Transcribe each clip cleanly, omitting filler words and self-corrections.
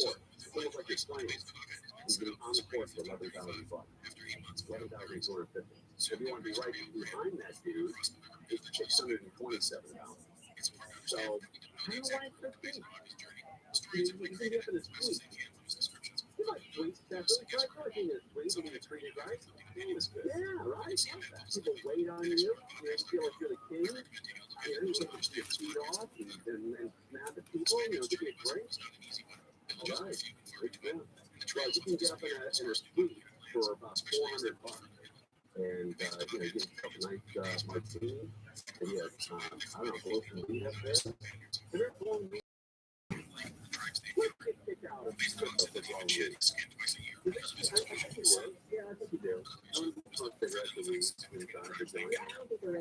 court. It's almost like you're playing. He's going to be on the court for $11,000. $11,250. So if you want to be right behind that dude, it's $627. So kind of like 15. You can get up in his tweet. You like tweets, Stephanie? Try talking in his tweet when you're treated right. Yeah, right? People wait on you. You feel like you're the king. You can put your feet off and snap at people. Give me a drink. All right. Well, you can get up in a tweet for about $400. And, you get yourself a nice martini. And you have, I don't know, blow some weed up there. And they're blowing weed. Let's get kicked out of football weed. Yeah, I think you do. I don't smoke cigarettes with weed inside the joint. Yeah, I don't think they're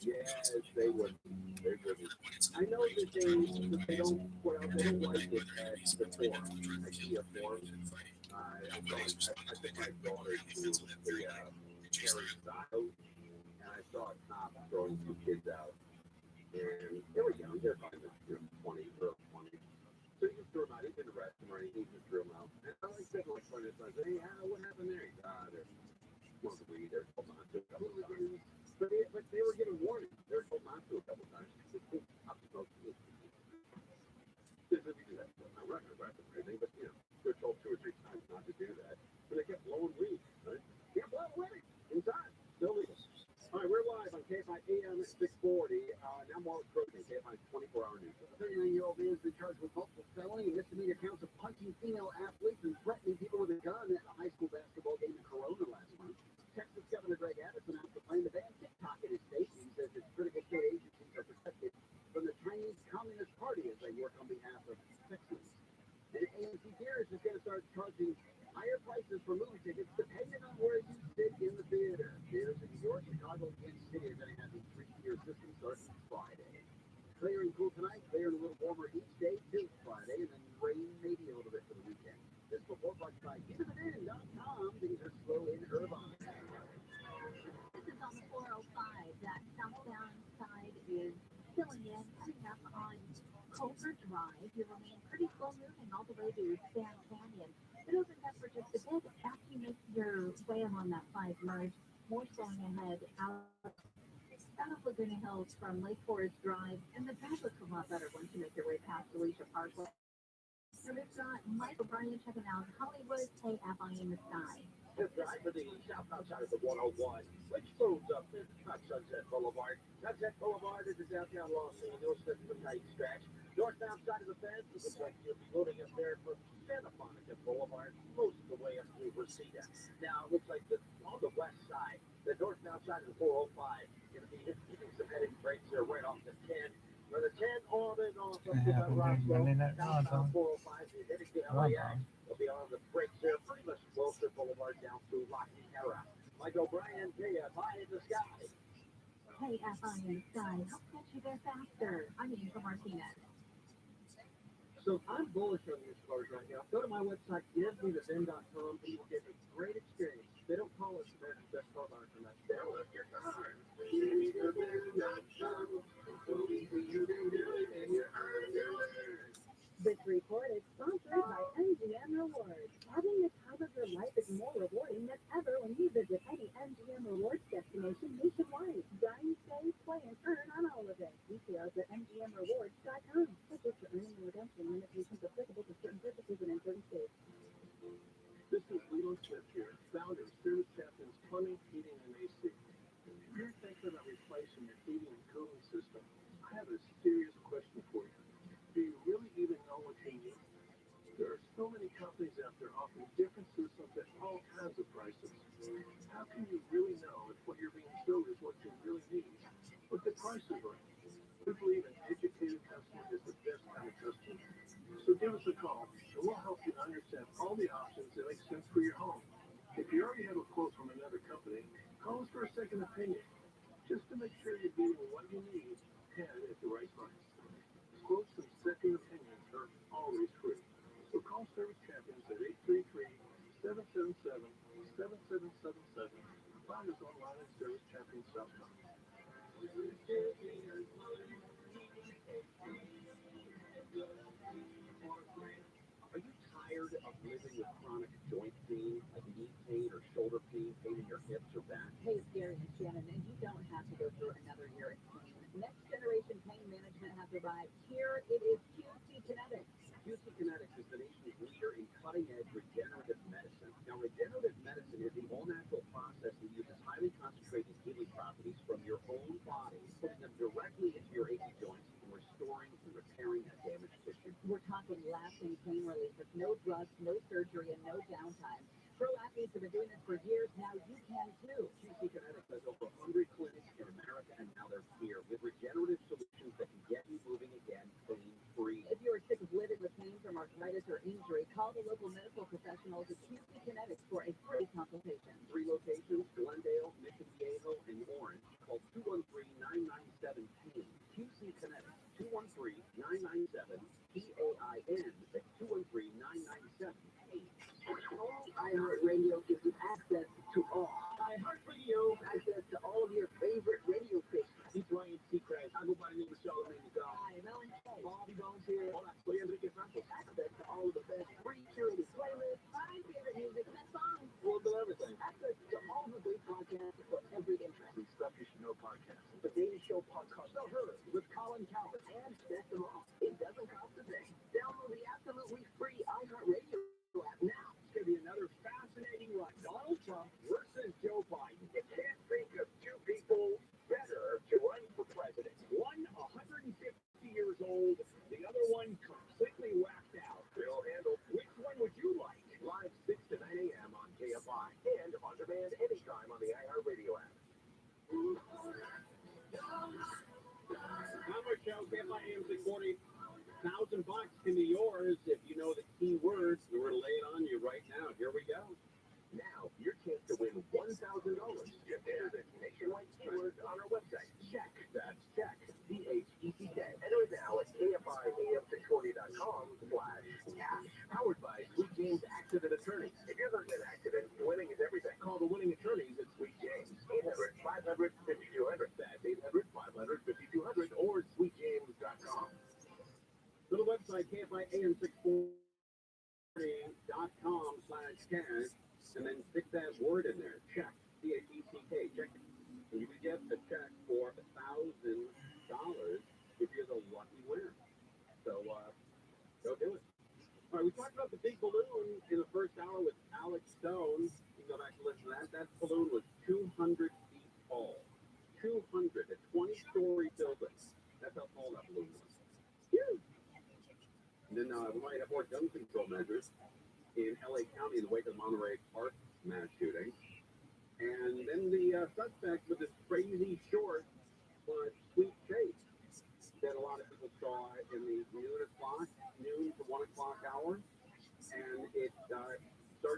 yes, they would. They wouldn't. I know that they don't, well, they don't like it at the forum. I see a forum. I took my daughter to the Harry Styles, and I saw a cop throwing two kids out. And they were young, they're probably 20, early 20s. So he just threw them out. He didn't arrest them or anything, he just threw them out. And I like said, like, I said, hey, what happened there? They're smoking weed, they're told not to a couple of times. But they were getting warnings. They were told not to a couple of times. I'm supposed to do that. I'm not going to arrest them or anything, but, they're told 2 or 3 times not to do that. But they kept blowing weed, right? Yeah, blowing weed inside. Still legal. All right, we're live on KFI AM 640. Now more with Crook and KFI's 24-hour news. A 39-year-old man has been charged with multiple felony and misdemeanor counts of punching female athletes and threatening people with a gun at a high school basketball game in Corona last month. Texas Governor Greg Abbott announced the plan to ban TikTok in his state. He says its critical state agencies are protected from the Chinese Communist Party as they work on behalf of Texans. And AMC Theaters is going to start charging higher prices for movie tickets depending on where you sit in the theater. Theaters in New York, Chicago, and Kansas City are going to have these 3-tier systems starting Friday. Clear and cool tonight, clear and a little warmer each day till Friday, and then rain maybe a little bit for the weekend. This report brought by picoftheday.com. Things are slow in Irvine. This is on the 405. That southbound side is filling in, coming up on Culver Drive. You remain pretty slow moving all the way to Sand Canyon. It opens up for just a bit after you make your way along that 5 merge. More slowing ahead out of Laguna Hills from Lake Forest Drive, and the drive looks a lot better once you make your way past Alicia Parkway. So we've got Mike O'Brien checking out Hollywood KFI in the sky. Just drive to the southbound side of the 101, which moves up to Sunset Boulevard. Sunset Boulevard is the downtown Los Angeles. This is a tight stretch. Northbound side of the fence, it looks like you'll be loading up there from Santa Monica Boulevard most of the way up to Reseda. Now, it looks like on the west side, the northbound side of the 405, going to be hitting some heading brakes there right off the 10. Or the 10 on and off up to that Roswell. Southbound 405, you're heading to LAX. We'll be on the brakes there, pretty much Wilshire Boulevard down through La Cantera. Mike O'Brien, KFI in the sky. KFI in the sky. Help get you there faster. I mean, from Martinez. So I'm bullish on these cars right now. Go to my website, givemethen.com, and you will get a great experience. They don't call us America's Best Car Buyer for that. They'll look your car. Givemethen.com. You can do it, and you earn your learn. This report is sponsored by MGM Rewards. Having the time of your life is more rewarding than ever when you visit any MGM Rewards destination nationwide. Dine, save, play, and earn on all of it. Details at mgmrewards.com. Subject to earning and redemption limitations applicable to certain purchases and in certain states. This is Leland Smith here, founder of Service Captain's Plumbing, Heating, and AC. If you're thinking about replacing your heating and cooling system, I have a serious question for you. Do you really even know what you need? There are so many companies out there offering different systems at all kinds of prices. How can you really know if what you're being sold is what you really need? But the price is right. We believe an educated customer is the best kind of customer. So give us a call, and we'll help you understand all the options that make sense for your home. If you already have a quote from another company, call us for a second opinion, just to make sure you're getting what you need and at the right price. Quotes and second opinions are always free. So call Service Champions at 833-777-7777. Find us online at servicechampions.com. of living with chronic joint pain, like knee pain or shoulder pain, pain in your hips or back? Hey, it's Gary and Shannon, and you don't have to go through another year in pain. Next generation pain management has arrived. Here it is QC Kinetics. QC Kinetics is the nation's leader in cutting-edge regenerative medicine. Now, regenerative medicine is the all-natural process that uses highly concentrated healing properties from your own body, putting them directly into your achy joints and restoring and repairing that damaged tissue. We're talking lasting pain relief with no drugs, no surgery, and no downtime. Pro athletes have been doing this for years. Now you can too. QC Kinetics has over 100 clinics in America, and now they're here with regenerative solutions that can get you moving again pain-free. If you are sick of living with pain from arthritis or injury, call the local medical professionals at QC Kinetics for a free consultation. 3 locations: Glendale, Mission Viejo, and Orange. Call 213-997-PAIN. QC Kinetics, 213-997-PAIN. That's 213-997-PAIN. iHeartRadio gives you access to all. iHeartRadio Access to all of your favorite radio stations. He's Ryan Seacrest. I go by the name of Charlamagne the God. Hi, I'm Ellen K. Bobby Bones here. Hola, soy Enrique Franco. Access to all of the best free curated playlists, my favorite music, and songs. A little bit of everything. Access to all the great podcasts for every interest. Some stuff you should know podcast. The Daily Show podcast, The Herd, with Colin Cowherd, and best of all, it doesn't cost a thing. Download the absolutely free iHeartRadio app now. It's going to be another fascinating ride. Donald Trump versus Joe Biden. You can't think of two people better to run for president. One 150 years old, the other one completely whacked out. Bill handle. Which one would you like? Live 6 to 9 a.m. on KFI and on demand anytime on the iHeartRadio app. Number show, KFI AM 640. $1,000 can be yours if you know the key words. We're going to lay it on you right now. Here we go. Now, your chance to win $1,000. Just enter the nationwide keywords on our website. Check. That's check. CHECK. Enter it now at KFIAM640.com/cash. Powered by Sweet James Accident Attorneys. If you're looking at accident, winning is everything. Call the winning attorneys at Sweet James. 800-500-5200. That's 800-500-5200 or sweetjames.com. Go to the website, KFIAM640.com/cash, and then stick that word in there. Check. CHECK. Check it. And you can get a check for $1,000 if you're the lucky winner. So, go do it. All right, we talked about the big balloon in the first hour with Alex Stone. You can go back and listen to that. That balloon was 200 feet tall. 200, a 20-story building. That's how tall that balloon was. Huge. And then we might have more gun control measures in LA County in the wake of the Monterey Park mass shooting. And then the suspect with this crazy short but sweet chase that a lot of people saw in the noon to 1 o'clock hour. And it started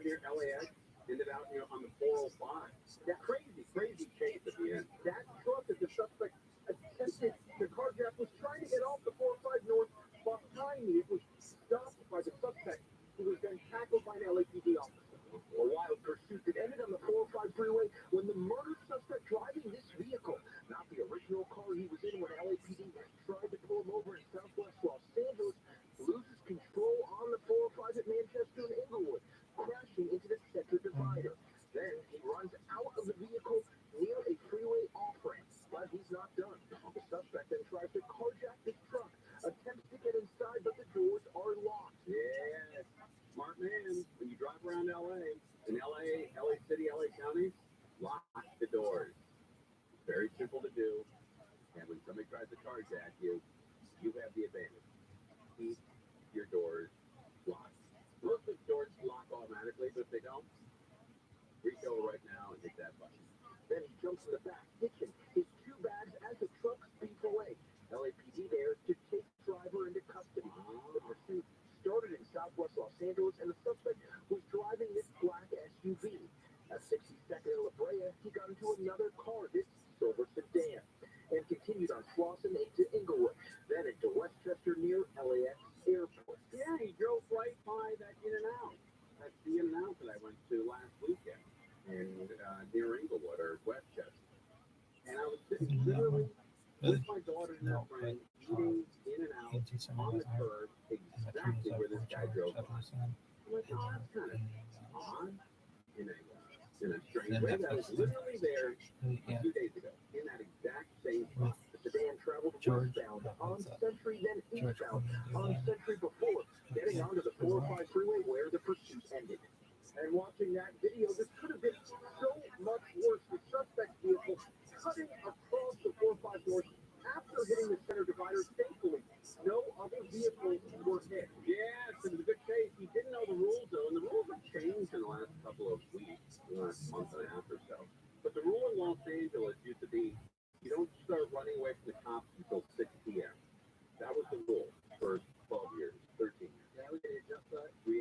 near LAX, ended out on the 405. That crazy chase at the end. That truck that the suspect attempted to carjack was trying to get off the 405 north behind me. It was stopped by the suspect, who was then tackled by an LAPD officer. A wild pursuit that ended on the 405 freeway when the murdered suspect driving this vehicle, not the original car he was in when LAPD tried to pull him over in southwest Los Angeles, loses control on the 405 at Manchester and Inglewood, crashing into the center divider. Then he runs out of the vehicle near a freeway off-ramp, but he's not done. The suspect then tries to carjack his truck, attempts to get inside, but the doors are locked. Yes, smart man. When you drive around LA, in LA City, LA County, lock the doors. Very simple to do. And when somebody tries to carjack you, you have the advantage. Keep your doors locked. Most of the doors lock automatically, but if they don't, reach over right now and hit that button. Then he jumps in the back, hitching his 2 bags as the truck speeds away. LAPD there to take the driver into custody. The pursuit started in southwest Los Angeles, and the suspect was driving this black SUV. At 62nd and La Brea, he got into another car, this silver sedan, and continued on Slauson to Inglewood, then into Westchester near LAX Airport. Yeah, he drove right by that In-N-Out. That's the In-N-Out that I went to last weekend, and near Inglewood or Westchester. And I was sitting literally with my daughter and her friend eating In-N-Out on the curb, exactly where this guy drove by. I'm like, oh, that's kind of odd in a strange way. That was literally there a few days ago in that exact same spot. The sedan traveled westbound on Century, then eastbound on Century before getting onto the 405 freeway where the pursuit ended. And watching that video, this could have been so much worse. The suspect's vehicle cutting across the 405 north after hitting the center divider. Thankfully, no other vehicles were hit. Yes, it was a good case. He didn't know the rules, though, and the rules have changed in the last couple of weeks, the last month and a half or so. But the rule in Los Angeles used to be you don't start running away from the cops until 6 p.m. That was the rule for 12 years, 13 years. Now we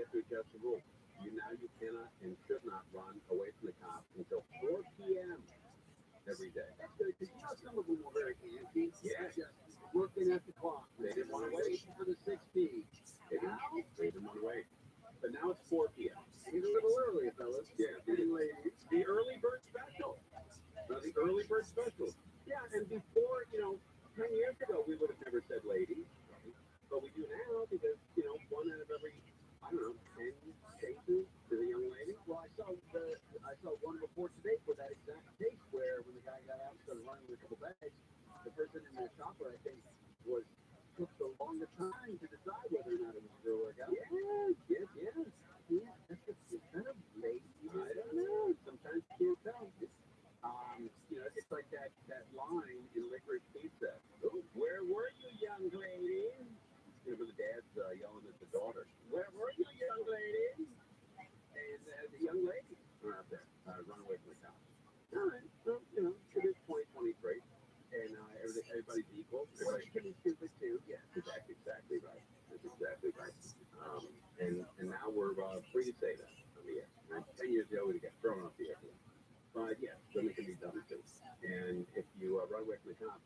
have to adjust the rule. You cannot and should not run away from the cops until 4 p.m. every day. That's good, because some of them were very antsy. Yeah, just working at the clock. They didn't want to wait for the 6 p.m. They didn't want to wait. But now it's 4 p.m. He's a little early, fellas. Yeah, the early bird special. The early bird special. Yeah, and before, 10 years ago, we would have never said lady. Right? But we do now because, one out of every, 10 cases is a young lady. Well, I saw one report today for that exact case where when the guy got out and started running with a couple bags, the person in the shopper, I think, took the longest time to decide whether or not it was a girl or a guy. Yes. Yeah, is that a lady? I don't know. Sometimes you can't tell. It's like that line in Licorice Pizza. Oh, where were you, young lady? Where the dad's yelling at the daughter. Where were you, young lady? And the young lady out there, run away from the cops. All right, well, it is 2023, and everybody's equal. Everybody can be stupid too. Yeah, that's exactly right. That's exactly right. And now we're free to say that. Yeah, 10 years ago, we got thrown off the airplane. But yeah, women can be dumb too. And if you run away from the cops,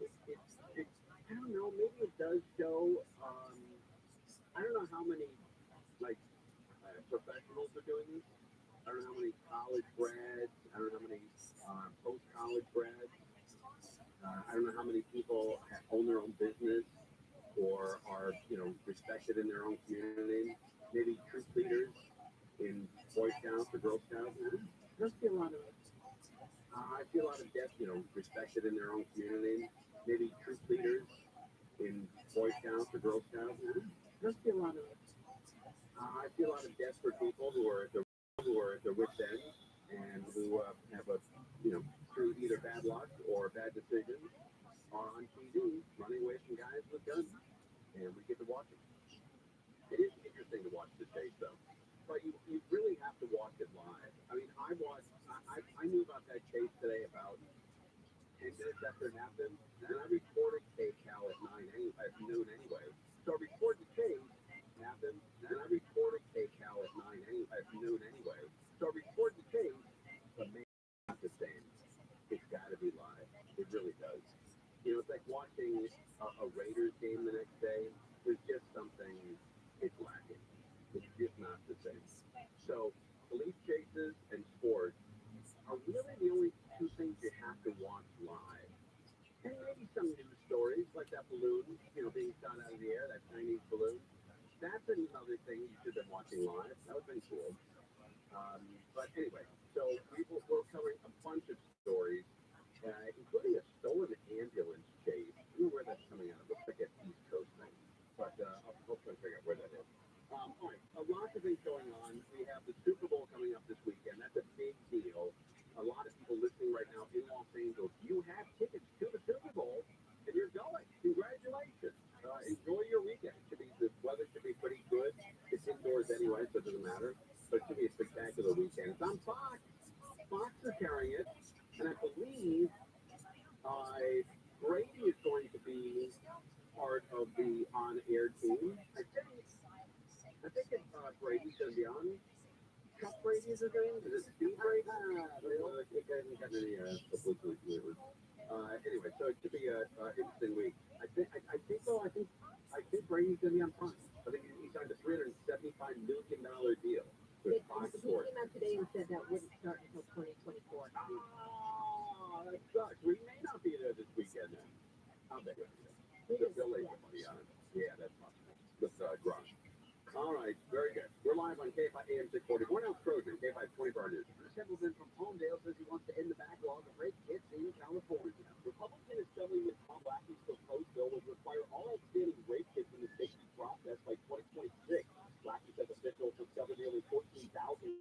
I don't know, maybe it does show, I don't know how many, professionals are doing this. I don't know how many college grads, I don't know how many post-college grads. I don't know how many people own their own business or are, respected in their own community. Maybe troop leaders in Boy Scouts or Girl Scouts. Must be a lot of it. I see a lot of deaths, respected in their own community. Maybe troop leaders in Boy Scouts or Girl Scouts. Must be a lot of it. I see a lot of desperate people who are at their wit's end and who have through either bad luck or bad decisions, are on TV running away from guys with guns, and we get to watch it. It is interesting to watch the chase, though. But you really have to watch it live. I mean, I knew about that chase today about 10 minutes after it happened, and I recorded KCAL at noon anyway. So I recorded the chase happened, and I recorded KCAL at noon anyway. So I recorded the chase, but man, it's not the same. It's got to be live. It really does. It's like watching a Raiders game the next day. There's just something, it's lacking. It's just not the same. So, police chases and sports are really the only two things you have to watch live. And maybe some news stories, like that balloon, being shot out of the air, that Chinese balloon. That's another thing you should have been watching live. That would have been cool. But anyway, so we're covering a bunch of stories, including a stolen ambulance chase. I don't know where that's coming out of. Looks like an East Coast thing. But I'll try to figure out where that is. All right, a lot of things going on. We have the Super Bowl coming up this weekend. That's a big deal. A lot of people listening right now in Los Angeles, you have tickets to the Super Bowl, and you're going. Congratulations. Enjoy your weekend. The weather should be pretty good. It's indoors anyway, so it doesn't matter. But it should be a spectacular weekend. It's on Fox. Fox is carrying it, and I believe Brady is going to be part of the on-air team. I think it's Brady's going to be on. Chuck Brady is his name? Is it Steve Brady? Really? It hasn't gotten any publicity viewers. Anyway, so it should be an interesting week. I think Brady's going to be on Fox. I think he signed a $375 million deal with Fox Sports. He came out today and said that wouldn't start until 2024. That sucks. We may not be there this weekend then. I'll bet you'll be there. They'll lay some money on it. Yeah, that's possible. With Grush. All right, very good. We're live on K5 AM 640. More now Trojan, K5 24 News. Chris Templeton from Palmdale says he wants to end the backlog of rape kits in California. Republican Assemblyman Tom Lackey's proposed bill would require all outstanding rape kits in the state to be processed by 2026. Lackey says officials discovered nearly 14,000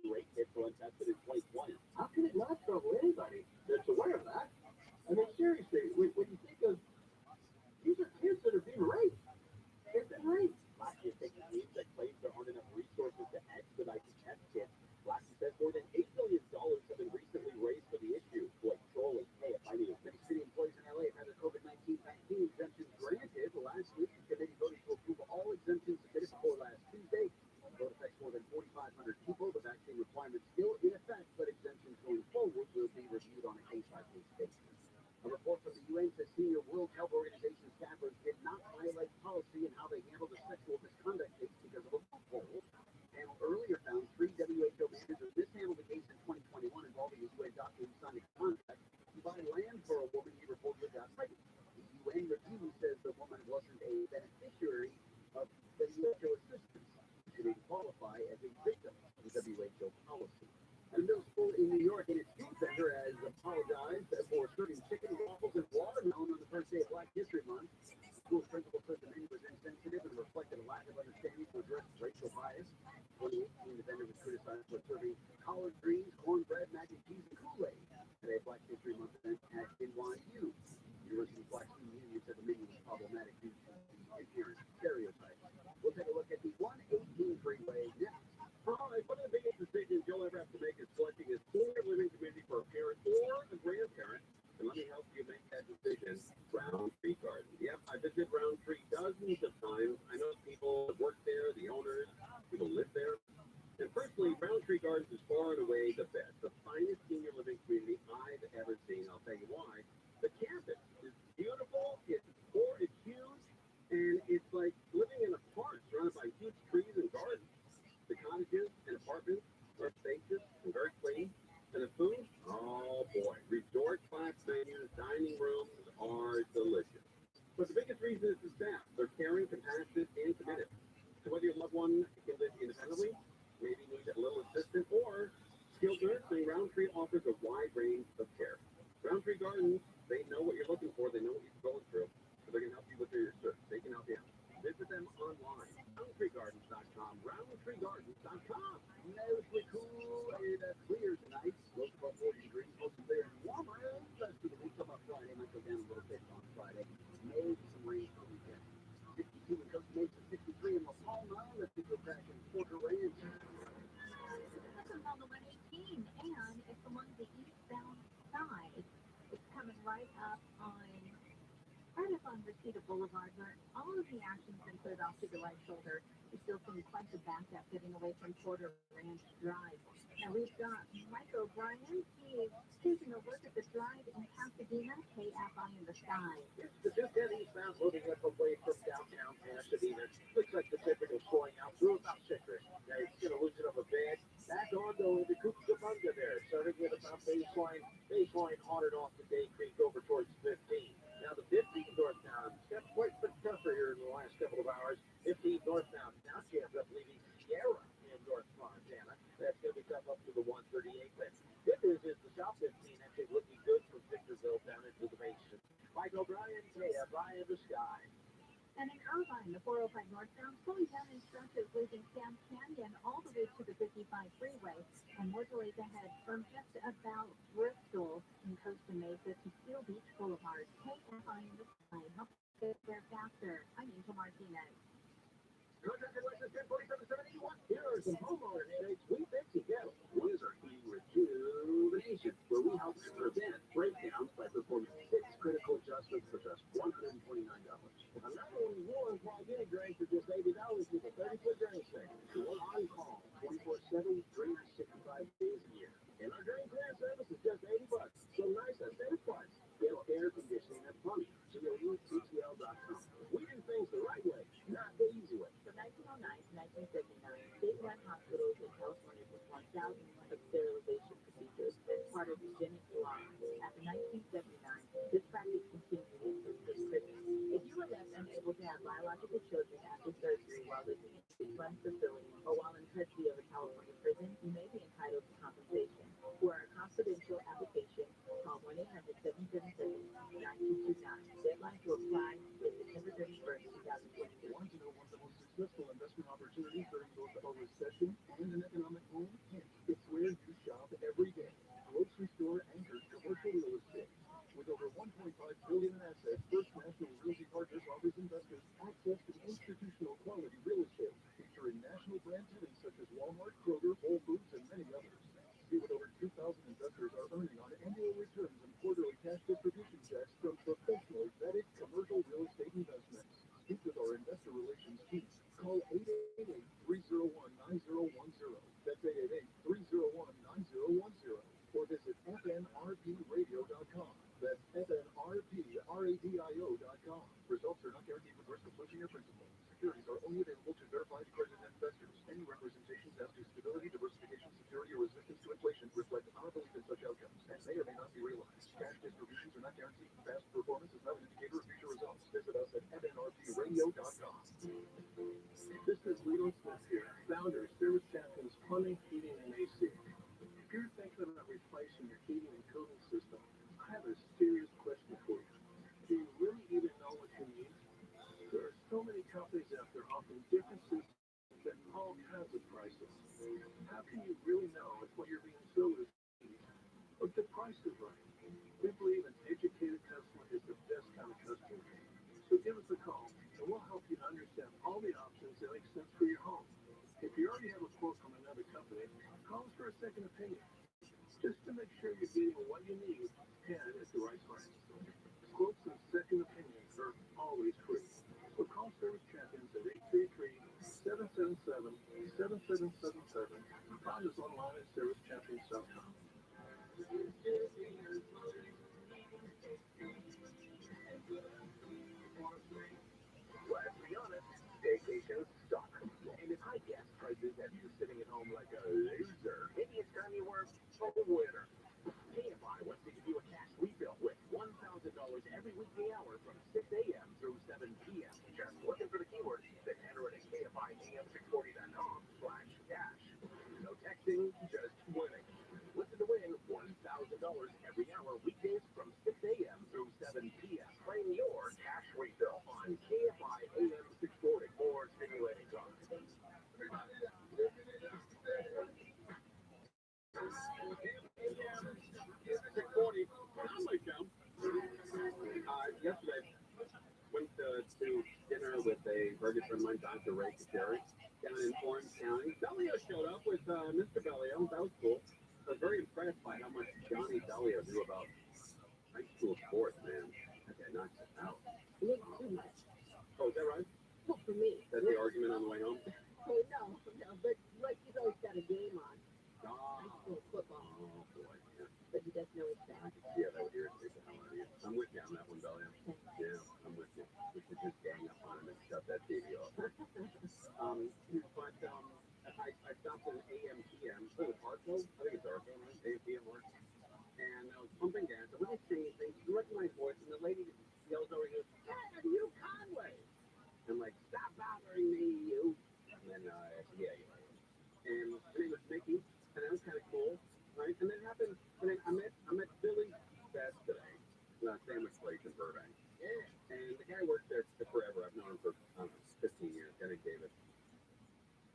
rape kits were untested in 2020. How can it not trouble anybody that's aware of that? I mean, seriously, when you think of these are kids that are being raped. They've been raped. Lackey is taking news that claims there aren't enough resources to expedite the test kits. Lackey says more than $8 billion have been recently raised for the issue. Boy, trolling. Hey, if I knew. Many city employees in LA have had their COVID-19 vaccine exemptions granted. Last week, the committee voted to approve all exemptions submitted before last Tuesday. The vote affects more than 4,500 people. The vaccine requirements still in effect, but exemptions going forward will be reviewed on a case-by-case basis. A report from the UN says senior World Health Organization staffers did not highlight policy and how they handled the sexual misconduct case because of a loophole. And earlier found 3 WHO managers mishandled the case in 2021 involving a UN doctor who signed a contract to buy land for a woman he reportedly got pregnant. The UN review says the woman wasn't a beneficiary of WHO assistance. She didn't qualify as a victim of the WHO policy. A middle school in New York and its food vendor has apologized for serving chicken, waffles, and watermelon on the first day of Black History Month. The school's principal said the menu was insensitive and reflected a lack of understanding to address racial bias. In 2018, the vendor was criticized for serving collard greens, cornbread, mac and cheese, and Kool-Aid at a Black History Month event at NYU. University Black Student Union said the menu was problematic due to the inherent stereotypes. We'll take a look at the 118 freeway next. All right, one of the biggest decisions you'll ever have to make is selecting a senior living community for a parent or a grandparent. And let me help you make that decision. Roundtree Garden. Yep, I visited Roundtree dozens of times. I know people that work there, the owners, people live there. And personally, Roundtree Gardens is far and away the best, the finest senior living community I've ever seen. I'll tell you why. The campus is beautiful, it's huge, and it's like living in a park surrounded by huge trees and gardens. The cottages and apartments are spacious and very clean. And the food, oh boy, resort-class menus, dining rooms are delicious. But the biggest reason is the staff. They're caring, compassionate, and committed. So whether your loved one can live independently, maybe need a little assistance, or skilled nursing, Roundtree offers a wide range of care. Roundtree Gardens, they know what you're looking for. They know what you're going through. So they're going to help you with your search. They can help you out. Visit them online, RoundtreeGardens.com, RoundtreeGardens.com. Mostly cool and clear tonight. Low above 40 degrees, mostly clear and warmer. Rest of the week, come up Friday, might go down a little bit on Friday. Maybe some rain on the weekend. 62 in Costa Mesa, 63 in La Palma. Let's go back in Porter Ranch. This is on the 118, and it's along the eastbound side. It's coming right up on Reseda Boulevard, where all of the action's been put off to the right shoulder. You're still seeing quite the backup getting away from Porter Ranch Drive. Now we've got Mike O'Brien. He is taking a look at the drive in Pasadena, KFI in the sky. The just head eastbound, moving up away from downtown Pasadena. Looks like the typical slowing out through about Citrus. Now it's going to loosen up a bit. Back on the Cucamonga there, starting with about baseline on and off the Day Creek over towards 15. Now the 15 northbound, got quite a bit tougher here in the last couple of hours. 15 northbound, now she ends up leaving Sierra in North Montana. That's going to be tough up to the 138. But good news is the South 15 actually looking good from Victorville down into the basin. Mike O'Brien, KFI in the sky. And in Irvine, the 405 northbound slowing down in stretches leaving Sam Canyon all the way to the 55 freeway, and more delays ahead from just about Bristol in Costa Mesa to Steel Beach Boulevard. KFI in the sky. Help get there faster. I'm Angel Martinez. Contracted license 1047-781. Here are some homeowner headaches we fix and get. One is our heating rejuvenation, where we help prevent breakdowns by performing 6 critical adjustments for just $129. Another one is warm plug-in drain for just $80 with a 30-foot drain station. We're on call 24/7, 365 days a year. And our drain clear service is just $80. So nice and safe price. Get air conditioning and plumbing. GOUTTL.com. We do things the right way, not the easy way. From 1909 to 1979, state-run hospitals in California performed thousands of sterilization procedures as part of eugenic law. After 1979, this practice continued into prescription. If you were left unable to have biological children after surgery while living in a state-run facility or while in custody of a California prison, you may be entitled to compensation. For our confidential application, call 1-800-777-9229. Deadline to apply is September 31st, 2022. Want to know one of the most successful investment opportunities during both a recession and an economic boom? It's where you shop every day. Grocery store anchored commercial real estate. With over $1.5 billion in assets, First National Realty Partners offers investors access to institutional quality real estate, featuring national brand tenants such as Walmart, Kroger, Whole Foods, and many others. See what over 2,000 investors are earning on annual returns and quarterly cash distribution checks from professionally vetted commercial real estate investments. Speak with our investor relations team. Call 888-301-9010. That's 888-301-9010. Or visit fnrpradio.com. That's fnrpradio.com. Results are not guaranteed with risk of losing your principal. Securities are only available to verified accredited investors. Any representations as to stability, diversification, security, or resistance to inflation reflect our belief in such outcomes and may or may not be realized. Cash distributions are not guaranteed. Past performance is not an indicator of future results. Visit us at fnrpradio.com. This is Leo Smith here, founder of Service Champions Plumbing, Heating, and AC. If you're thinking about replacing your heating and cooling system, I have a serious question for you. Do you really even know what you need? There are so many companies out there offering different systems at all kinds of prices. How can you really know if what you're being sold is or if the price is right? We believe an educated customer is the best kind of customer. So give us a call, and we'll help you understand all the options that make sense for your home. If you already have a quote from another company, call us for a second opinion, just to make sure you're getting what you need and at the right price. Quotes and second opinions are always free. So call Service Champions at 833-777-7777 and find us online at servicechampions.com. Let's be honest, vacations suck. And if high gas prices have you sitting at home like a loser, maybe it's time you were a winner. KFI wants to give you a cash refill with $1,000 every weekday hour from 6 a.m. through 7 p.m. Just looking for the keywords, then enter it at KFIAM640.com/cash. No texting, just winning. Listen to win $1,000 every hour weekdays from 6 a.m. through 7 p.m. Claim your cash refill on KFI AM640 for stimulating talk. 640. I'm like them. Yesterday, went to dinner with a very good friend of mine, Dr. Ray Kacheri, down in Orange County. Bellio showed up with Mr. Bellio. That was cool. I was very impressed by how much Johnny Bellio knew about high school sports, man. That guy knocks it out. Maybe too much. Oh, is that right? Well, for me. That's the argument on the way home? Oh, no, but like he's always got a game on. High school football. Oh, boy. Yeah. But he doesn't know his bad. Yeah, that would irritate the hell out of you. I'm with you on that one, Bellio. Yeah, I'm with you. We should just gang up on him and shut that TV off. But I stopped at AM/PM. Oh, Arco? I think it's Arco, right? AM/PM work. And I was pumping gas. I wasn't saying anything. She recognized my voice, and the lady yells over here, "Hey, you Conway!" I'm like, "Stop bothering me, you!" And then I said, "Yeah, you are." And her name was Mickey, and that was kind of cool, right? And then it happened. And then I met Billy Best today, sandwich place in Burbank. Yeah. And the guy works there forever. I've known him for 15 years. Guy named David.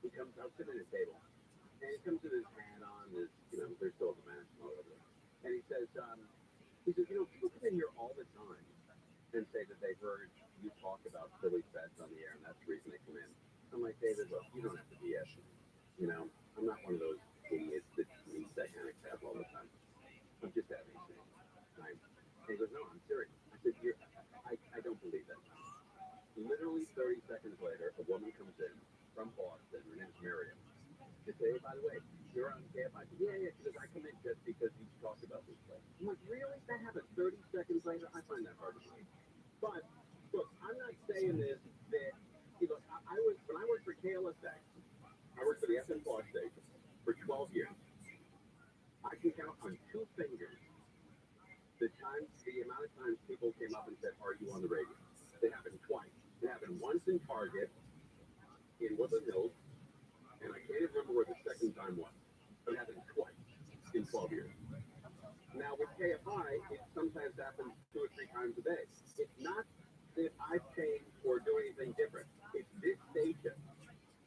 He comes out sitting at his table, and he comes with his hat on. His, there's still the mask and all of it. And he says, people come in here all the time and say that they've heard you talk about Billy Best on the air, and that's the reason they come in. I'm like, David, look, you don't have to BS me. I'm not one of those idiots that reads that kind of crap all the time. I'm just having fun. Right? And he goes, no, I'm serious. I said, I don't believe that. Literally 30 seconds later, a woman comes in from Boston. Her name's Miriam. She said, hey, by the way, you're on KFI. I said, yeah. She goes, I come in just because you talked about this place. I'm like, really? That happened 30 seconds later? I find that hard to believe. But, look, I'm not saying this that, when I worked for KLSX, I worked for the FM Flash station for 12 years. I can count on two fingers the amount of times people came up and said, are you on the radio? It happened twice. It happened once in Target in Woodland Hills, and I can't even remember KFI, it sometimes happens 2 or 3 times a day. It's not that I changed or do anything different. It's this station.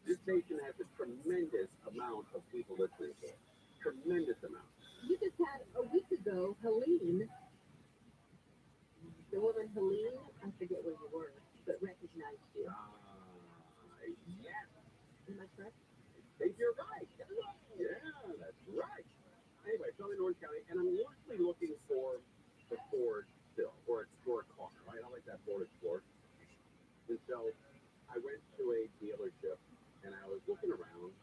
This station has a tremendous amount of people listening to it. Tremendous amount. You just had a week ago, Helene, the woman Helene, I forget where you were, but recognized you. Yes. Am I correct? I think you're right. Yeah, that's right. Anyway, so I'm in Orange County, and I'm usually looking for a Ford still, or a car, right? I like that Ford Explorer. And so I went to a dealership, and I was looking around,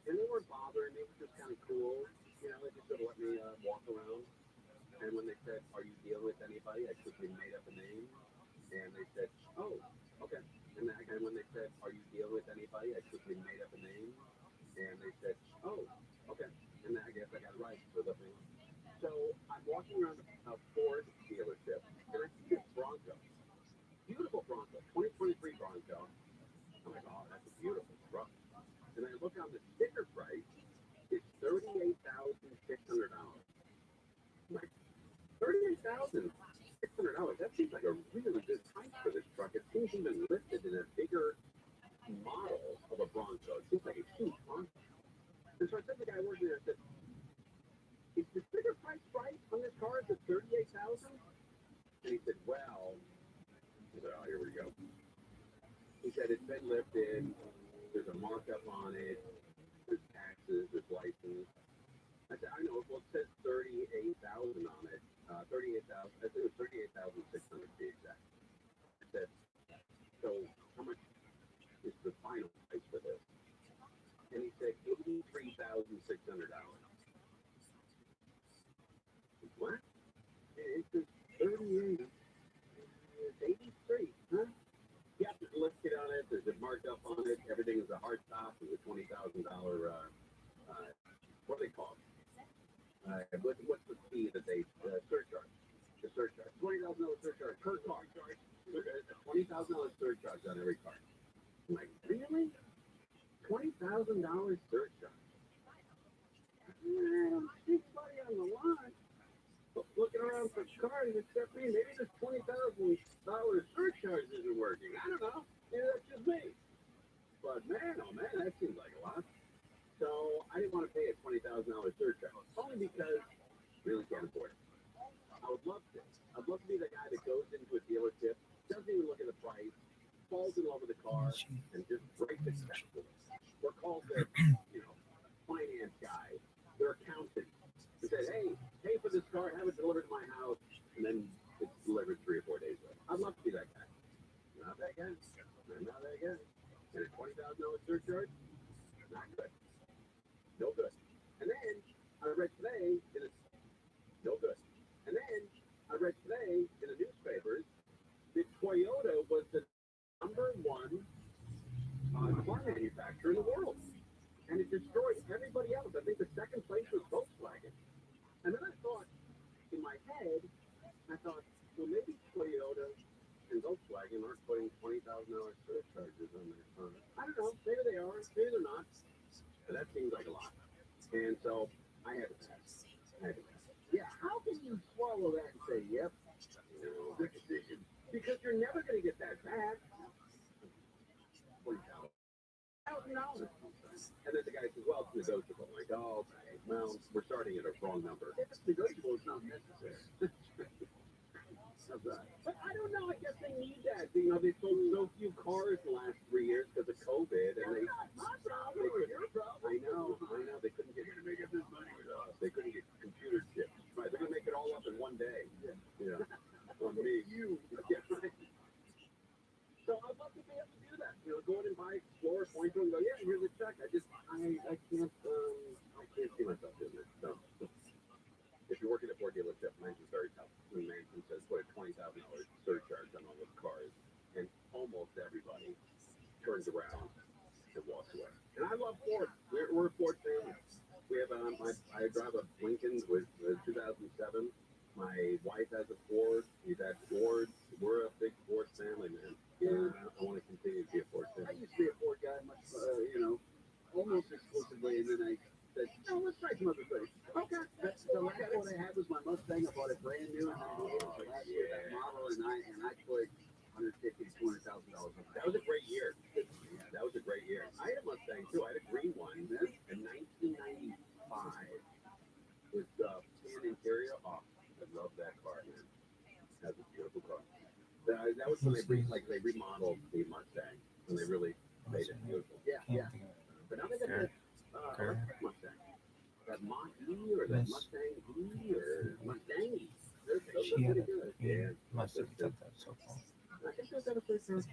and they weren't bothering me. It was just kind of cool. You know, they just sort of let me walk around. And when they said, "Are you dealing with anybody?" I quickly made up a name, and they said, "Oh, okay." And then when they said, "Are you dealing with anybody?" I quickly made up a name, and they said, "Oh, okay." And then I guess I got it right. So I'm walking around a Ford dealership, and I see this Bronco, beautiful Bronco, 2023 Bronco. I'm like, "Oh, that's a beautiful truck." And I look on the sticker price, it's $38,600. I'm like, $38,600. That seems like a really good price for this truck. It seems even listed in a bigger model of a Bronco. It seems like a huge Bronco. And so I said to the guy working there, I said, "Is the sticker price right on this car? Is it $38,000?" And he said, "Well," he said, "Oh, here we go." He said, "It's been lifted. There's a markup on it. There's taxes. There's license." I said, "I know. Well, it says 38,000 on it. 38,000. I think it was 38,600 to be exact." I said, "So how much is the final price for this?" And he said, $83,600. What? It says 38. It's 83, huh? Yeah, there's a lift kit on it. There's a markup on it. Everything is a hard top. There's a $20,000. What do they call it? What's the fee that they surcharge? The surcharge. $20,000 surcharge per car. $20,000 surcharge on every car. I'm like, really? $20,000 surcharge? I don't see anybody on the line looking around for cars except me. Maybe this $20,000 surcharge isn't working. I don't know. Maybe that's just me. But man, oh man, that seems like a lot. So I didn't want to pay a $20,000 surcharge, only because I really can't afford it. I would love to. I'd love to be the guy that goes into a dealership, doesn't even look at the price, falls in love with the car, and just breaks it successfully. Or calls their, finance guy, their accountant, and said, "Hey, pay for this car, have it delivered to my house," and then it's delivered 3 or 4 days later. I'd love to be that guy. Not that guy. I'm not that guy. And a $20,000 surcharge? Not good. No good. And then I read today no good. And then I read today in the newspapers that Toyota was the #1 car manufacturer in the world. And it destroyed everybody else. I think the second place was Volkswagen. And then I thought, in my head, well, maybe Toyota and Volkswagen aren't putting $20,000 surcharges on their cars. I don't know. Maybe they are. Maybe they're not. But that seems like a lot. And so I had to pass. Yeah, how can you swallow that and say, "Yep, good decision"? Because you're never going to get that back. $40,000. And then the guy says, "Well, it's negotiable." I'm like, "Oh, okay. Well, we're starting at a wrong number. If it's negotiable, it's not necessary." But I don't know. I guess they need that. They sold so few cars the last 3 years because of COVID, and they. My problem or your problem? I know. They couldn't get to make up this money with us. They couldn't get computer chips. Right? They're gonna make it all up in one day. Yeah. On me. Yeah, right. So I'd love to be able to do that. Go in and buy Explorer, point to it, and go, "Yeah, here's a check." I can't see myself doing that. So. If you're working at a Ford dealership, mine's is very tough. The management says put a $20,000 surcharge on all those cars, and almost everybody turns around and walks away. And I love Ford. We're a Ford family. We have I drive a Lincoln with 2007. My wife has a Ford. We've had Ford. We're a big Ford family, man. Yeah, I want to continue to be a Ford family. I used to be a Ford guy, almost exclusively, and then I said, "Let's try some other things. Okay. The last one I had was my Mustang. I bought it brand new in '98. Last year, that model, and I put $150,000 to $200,000. That was a great year. Yeah, that was a great year. I had a Mustang too. I had a green one in 1995 with tan interior. Oh, I love that car, man. That's a beautiful car. That was when they remodeled the Mustang, and they really made it beautiful. Yeah. But now they got that electric Mustang, that Mach-E or that Mustang E or Mustang E. Those are pretty good. Yeah, must have done that so far. I think they've got a first round.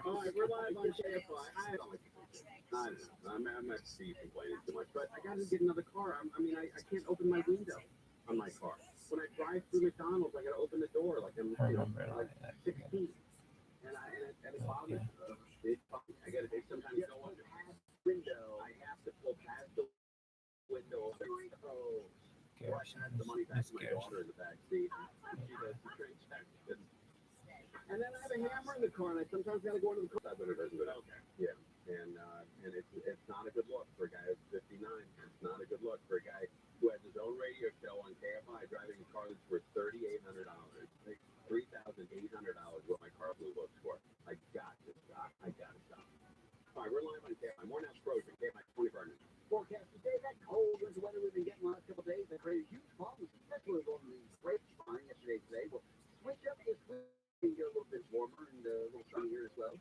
All right, we're live on KFI. I don't know. I'm not see you complaining too much, but I got to get another car. I can't open my window on my car. When I drive through McDonald's, I got to open the door like I'm, like 16. And it bothers me. I got to sometimes go under the window. I have to pull past the window. Oh, I had the money back to my daughter in the back seat. She does the train check. And then I have a hammer in the car, and I sometimes got to go into the car. But it isn't good. Okay. Yeah. And it's not a good look for a guy who's 59. It's not a good look for a guy who has his own radio show on KFI driving a car that's worth $3,800. $3,800 what my car blue looks for. I got to stop. All right, we're live on KFI. More now frozen. KFI 24 hours. Forecast today, that cold winter weather we've been getting the last couple of days that created huge problems, especially on the great spine yesterday today. We'll switch up this week and get a little bit warmer and a little sunnier as well.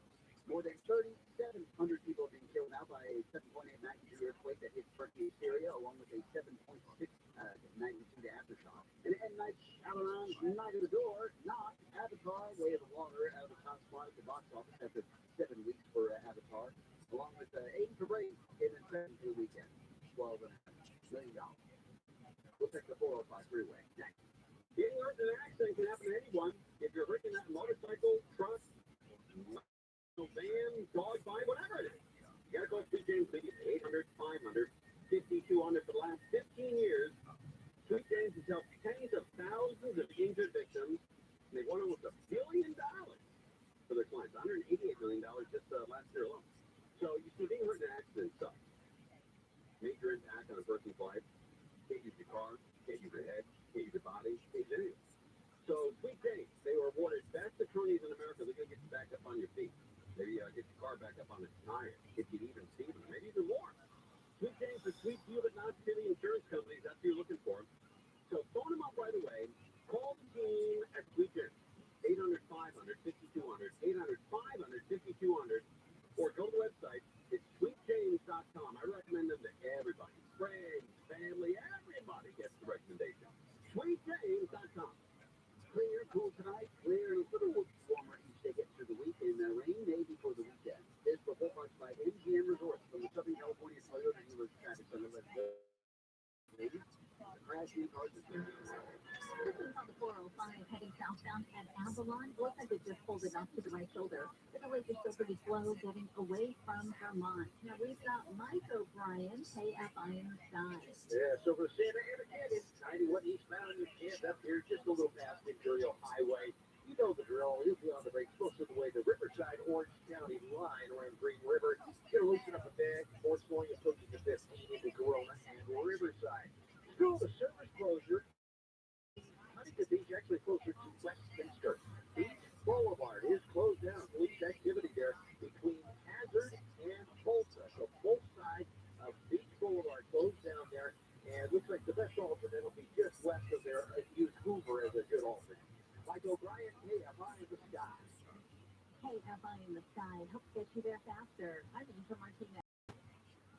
More than 3,700 people have been killed now by a 7.8 magnitude earthquake that hit Turkey, Syria, along with a 7.6 magnitude aftershock. And at night, Shyamalan, Night of the Door, knocked Avatar, Way of the Water, out of the top spot at the box office after 7 weeks for Avatar, along with Aiden for Brady in the second for the weekend, $12.5 million. We'll take the 405 freeway next. Getting hurt in an accident can happen to anyone. If you're hurt in that motorcycle, truck, van, dog, bike, whatever it is. You gotta call Sweet James, please. 800-500-5200 for the last 15 years. Sweet James has helped tens of thousands of injured victims, and they won almost $1 billion for their clients. $188 million just last year alone. So you see, being hurt in an accident sucks. Major impact on a person's life. Can't use your car, can't use your head, can't use your body, can't use anything. So Sweet James, they were awarded best attorneys in America. They're gonna get you back up on your feet. Maybe get your car back up on its tires, if you even see them, maybe even more. Sweet James is sweet to you, but not to the insurance companies. That's what you're looking for. So phone them up right away. Call the team at Sweet James. 800-500-5200, 800-500-5200, or go to the website. It's sweetjames.com. I recommend them to everybody. Friends, family, everybody gets the recommendation. Sweetjames.com. Clear, cool tonight, clear, and a little warmer each day gets through the week, and rain day before the weekend. This report brought by MGM Resorts from the Southern California Toyota Dealers Traffic Center. Let's go. Crashing cars is This is on the 405 heading southbound at Avalon. Looks like it just pulled it off to the right shoulder. The delay is still pretty slow getting away from Vermont. Now we've got Mike O'Brien, KFI in the sky. Yeah, so for Santa Ana Canyon, 91 eastbound, you can't up here, just a little past Imperial Highway. You know the drill. You'll be on the brakes most of the way to Riverside, Orange County line around Green River. You're going to loosen up a bit. More slowing approaching the 15 into Corona and Riverside. Still, the service closure. Huntington Beach actually closer to Westminster. Beach Boulevard is closed down. Police activity there between Hazard and Tulsa. So both sides of Beach Boulevard closed down there. And it looks like the best alternate will be just west of there. Use Hoover as a good alternate. Mike O'Brien, KFI in the sky. KFI in the sky. Hope to get you there faster. I'm Angel Martinez.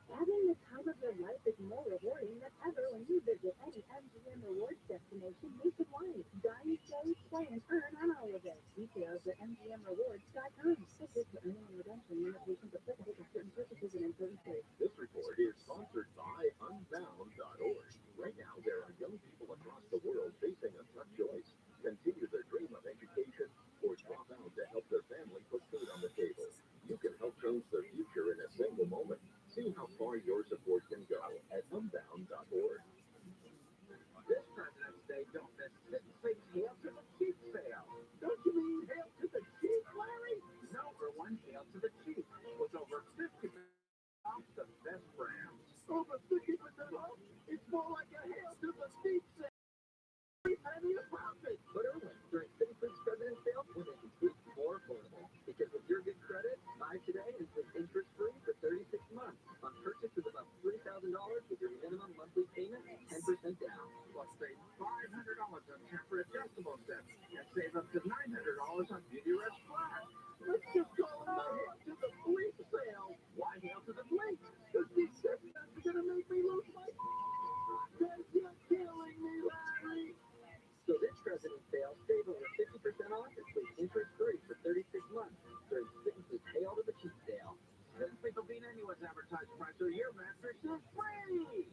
Having the time of your life is more rewarding than ever when you visit any MGM Rewards destination nationwide. Dine, save, play, and earn on all of it. Details at MGMRewards.com. Subject to earning and redemption limitations applicable to certain purchases and in certain states. This report is sponsored by Unbound.org. Right now, there are young people across the world facing a tough choice. Continue their dream of education or drop out to help their family put food on the table. You can help change their future in a single moment. See how far your support can go at Unbound.org. This President's Day, don't miss it. Say hail to the cheap sale. Don't you mean hail to the cheap, Larry? No, for one, hail to the cheap. With over 50% off the best brands. Over 50% off? It's more like a hail to the steep sale. Penny of profit. But early during City Fleet's President's Sale, we're making fleet more affordable. Because with your good credit, buy today and take interest-free for 36 months. On purchases above $3,000 with your minimum monthly payment 10% down. Plus save $500 on temper adjustable sets and save up to $900 on beauty rest flat. Let's just call it a hail to the fleet sale. Why hail to the fleet? Because these sets are going to make me lose my... Because you're killing me, Larry. So this President's Sale, save over 50% off and stay interest-free for 36 months during Citizens Hail to the Cheap Sale. Citizens will beat anyone's advertised price of your mattress is free.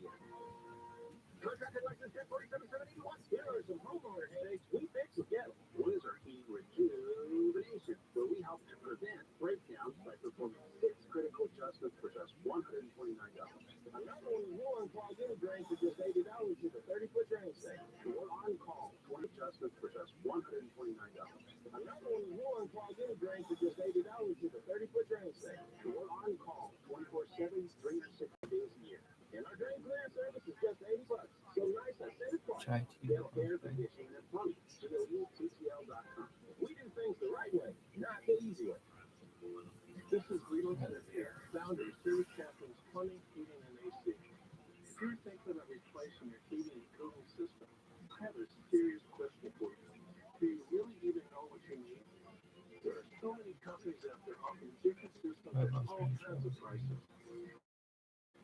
Contracted license 1047-781. Here are some homeowner headaches we fix together. One is our heat rejuvenation, where we help to prevent breakdowns by performing 6 critical adjustments for just $129. Another one is new on-call unit drain for just $80 with a 30-foot drain set. We're on-call 20 adjustments for just $129. Another one is new on-call unit drain for just $80 with a 30-foot drain set. We're on-call 24/7, 360 days a year. And our drain clear service is just $80. So nice, I said it twice. They'll air conditioning and plumbing. TTL.com. We do things the right way, not the easy way. This is Guido Smith here, founder of Service Captain's Plumbing, Heating, and AC. If you're thinking of replacing your heating and cooling system, I have a serious question for you. Do you really even know what you need? There are so many companies out there offering different systems at all kinds of prices.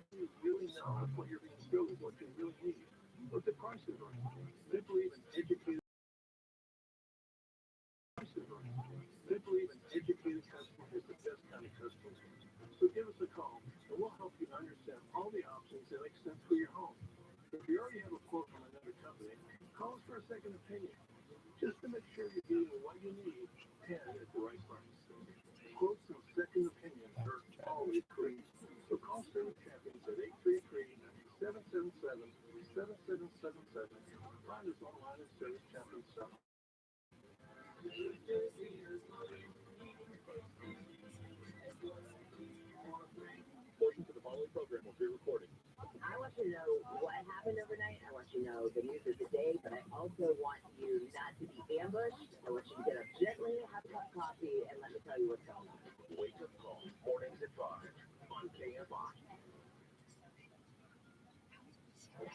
You really know if what you're being sold is what you really need. What the prices are. Simply even educated customer is the best kind of customer. So give us a call and we'll help you understand all the options that make sense for your home. If you already have a quote from another company, call us for a second opinion. Just to make sure you're getting what you need and at the right price. Quotes and second opinions are always free. So call Service Champions at 833-777-7777. Find us online at Service Champions. Portions of the following program will be recorded. I want you to know what happened overnight. I want you to know the news of the day, but I also want you not to be ambushed. I want you to get up gently, have a cup of coffee, and let me tell you what's going on. Wake up call, mornings at 5 on KFI. Good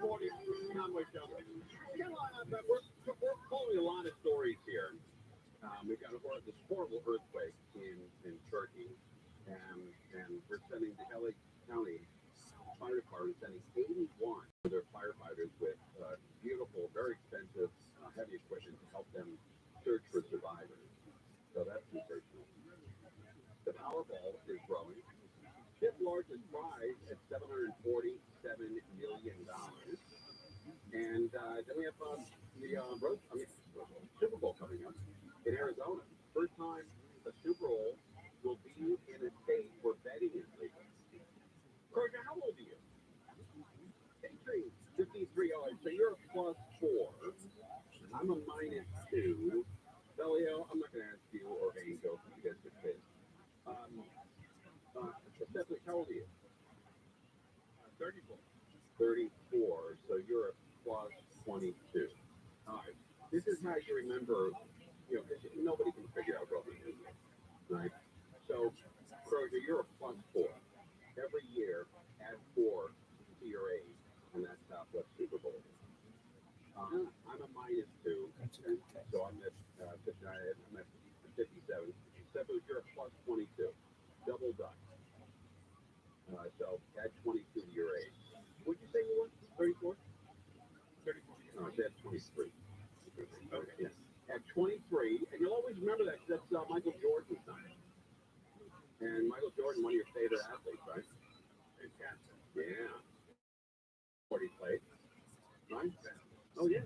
morning. We're pulling a lot of stories here. We've got this horrible earthquake in Turkey, and we're sending the LA County Fire Department sending 81 of their firefighters with beautiful, very expensive, heavy equipment to help them search for survivors. So that's sensational. The Powerball is growing. Fifth largest prize at $747 million. And then we have the Super Bowl coming up in Arizona. First time a Super Bowl will be in a state where betting is legal. Crozier, how old are you? 53. Oh, so you're a +4. I'm a -2. Belio, I'm not going to ask you or Angel if you guys are kids. Stephanie, how old are you? 34. 34. So you're a +22. All right. This is how you remember, because nobody can figure out what it is, right? So, Crozier, you're a +4. Every year, add 4 to your age, and that's what Super Bowl is. I'm a -2, so I'm at 57. Stephanie, you're a +22. Double done. So add 22 to your age. What'd you say you were? 34? 34. No, I said 23. Okay, yes. At 23, and you'll always remember that because that's Michael Jordan's time. And Michael Jordan, one of your favorite athletes, right? Fantastic. Yeah. 40 played. Right? Oh, yeah.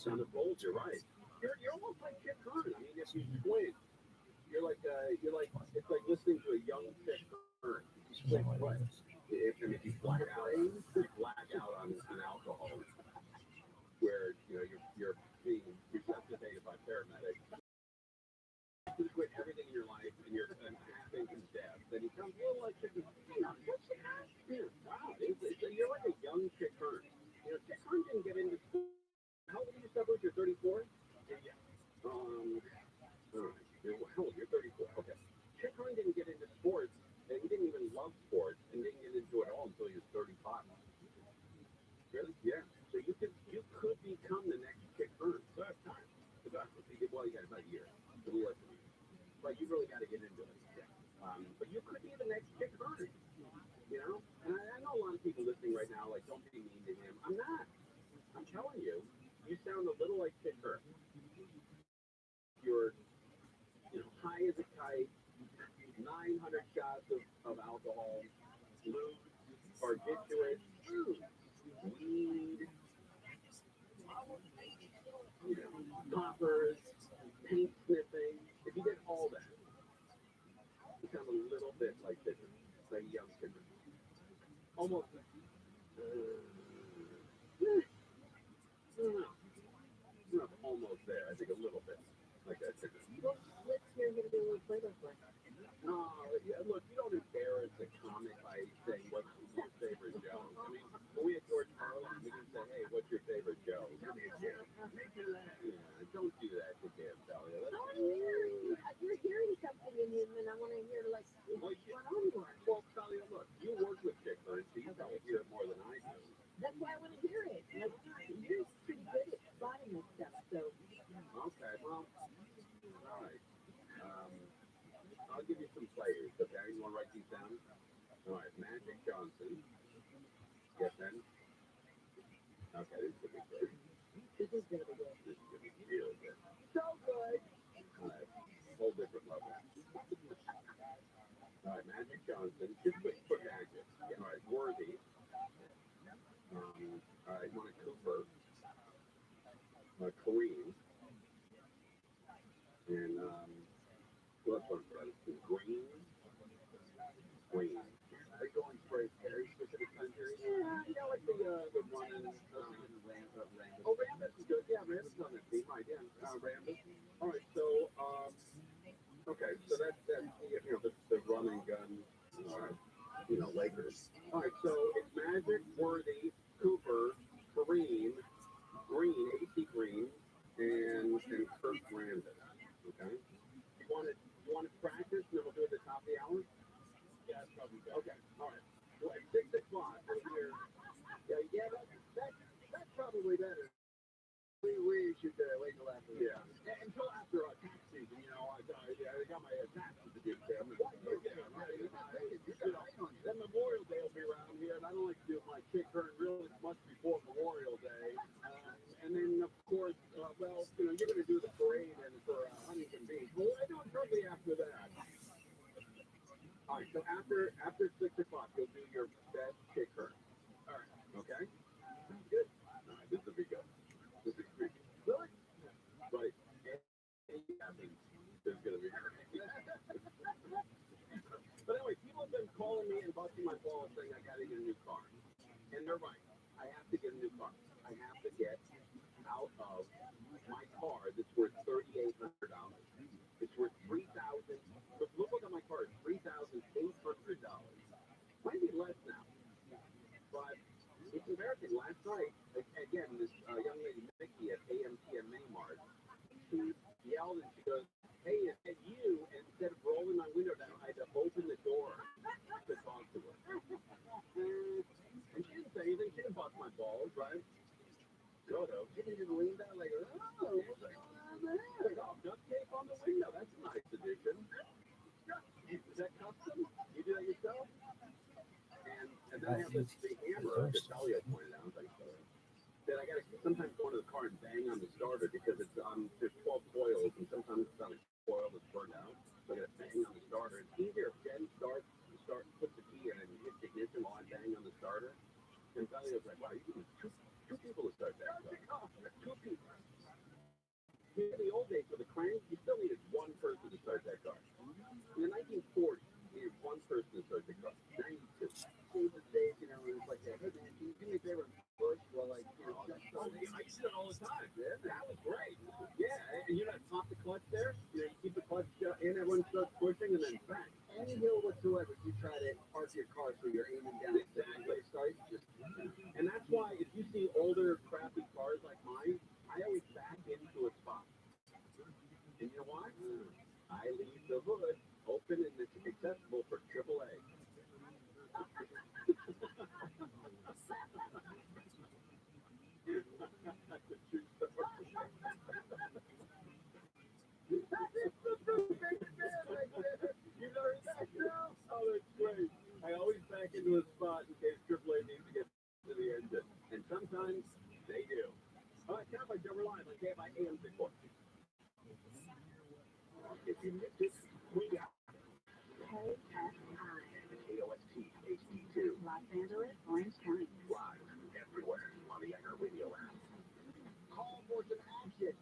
On the Bulls, you're right. You're almost like Kit Curran. I mean, if you swing, it's like listening to a young Kit Curran. Right. If you black out on alcohol, where you're being resuscitated by paramedics, you quit everything in your life and you're sounds a little like chicken. Yeah, wow, you're like a young chick herd. You know, chick herd didn't get into school. How old are you, Stubborn? You're 34? Yeah. All right. How old? You're 34. Okay. Chick herd didn't get into sports, and he didn't even love sports, and didn't get into it all until he was 35. Really? Yeah. So you could become the next Chick Hearn. So that's time. Well, you got about a year. A little less than a year. But you really got to get into it. But you could be the next Chick Hearn. You know? And I know a lot of people listening right now, like, don't be mean to him. I'm not. I'm telling you, you sound a little like Chick Hearn. You're, high as a kite, 900 shots of alcohol, loose, barbiturate, weed, poppers, paint sniffing. If you did all that, you sound a little bit like this, like a young kid. Almost. I don't know. Not almost there. I think a little bit like that. Well, let's hear him do a little play-by-play. Yeah, look, you don't embarrass a comic by saying what's your favorite joke. I mean, when we had George Carlin, we didn't say, hey, what's your favorite joke? Yeah, don't do that to Dan Talia. You're hearing something in him, and I want to hear, like, what's going on more. Well, Talia, look, you work with Chick Hearn, so you probably hear it more than I do. That's why I want to hear it. Like, you're pretty good at spotting this stuff, so. Okay, well, all right. I'll give you some players, okay? You want to write these down? All right, Magic Johnson. Yes, then? Okay, this is going to be good. This is going to be good. This is going to be really good. So good. All right, whole different level. All right, Magic Johnson. Just put Magic. All right, Worthy. All right, Mona Cooper. Kareem. And, what's one for Green? Green. Are you going for a very specific country? Yeah, like the running. Oh, Rambus is good. Yeah, Rambus on that team, right? Yeah, Rambus. All right, so okay, so that's the run and gun. Lakers. All right, so it's Magic, Worthy, Cooper, Kareem, Green, AC Green, and Kurt Rambus. Okay. You want to practice, and then we'll do it at the top of the hour? Yeah, that's probably good. Okay, all right. Well, at 6 o'clock, we're here. Yeah, that's probably better. We should wait till after. Yeah, until after tax season, I got my taxes to do, Tim. Then Memorial Day will be around here, and I don't like to do my Chick Hearn really much before Memorial Day. And then, of course, you're going to do the parade and for Huntington Beach. Well, I do it shortly after that. All right, so after 6 o'clock, you'll do your best Chick Hearn. All right, okay? Good. All right, this will be good. This is great. Really? But anything happens, there's going to be great. But anyway, people have been calling me and busting my balls saying I got to get a new car. And they're right. I have to get a new car. I have to get out of my car that's worth $3,800. It's worth $3,000. Look at my car. It's $3,800. Might be less now. But it's embarrassing. Last night, again, this young lady, Mickey, at AMTM Mart, she yelled and she goes, hey, is that you? And instead of rolling my window down, I had to open the door to talk to her. And she didn't say anything. She didn't bust my balls, right? She didn't just lean down like, oh, what's going on there? Like, oh, duct tape on the window. That's a nice addition. Is that custom? You do that yourself? And then I have the hammer that Talia pointed out. That I got to sometimes go into the car and bang on the starter because it's there's 12 coils and sometimes it's on a coil that's burned out. So I got to bang on the starter. It's easier if Jen puts the key in and hits the ignition while I bang on the starter. And Talia was like, wow, you need two people to start that car. Two people. In the old days with the crank, you still needed one person to start that car. In the 1940s, you needed one person to start the car. Now you just save the days, then everyone starts pushing, and then back. Any hill whatsoever, you try to park your car so you're aiming down at the start. And that's why if you see older, crappy cars like mine, I always back into a spot. And you know why? I leave the hood open and it's accessible for AAA. That's a true story. You know that now? Oh, that's great. I always back into a spot in case AAA needs to get to the engine. And sometimes they do. All right, Catholic Double Live on KFI AM 64. If you missed it, we got KFI. KOST HD2. Los Angeles, Orange County. Live everywhere on the Iger Radio app. Call for some action.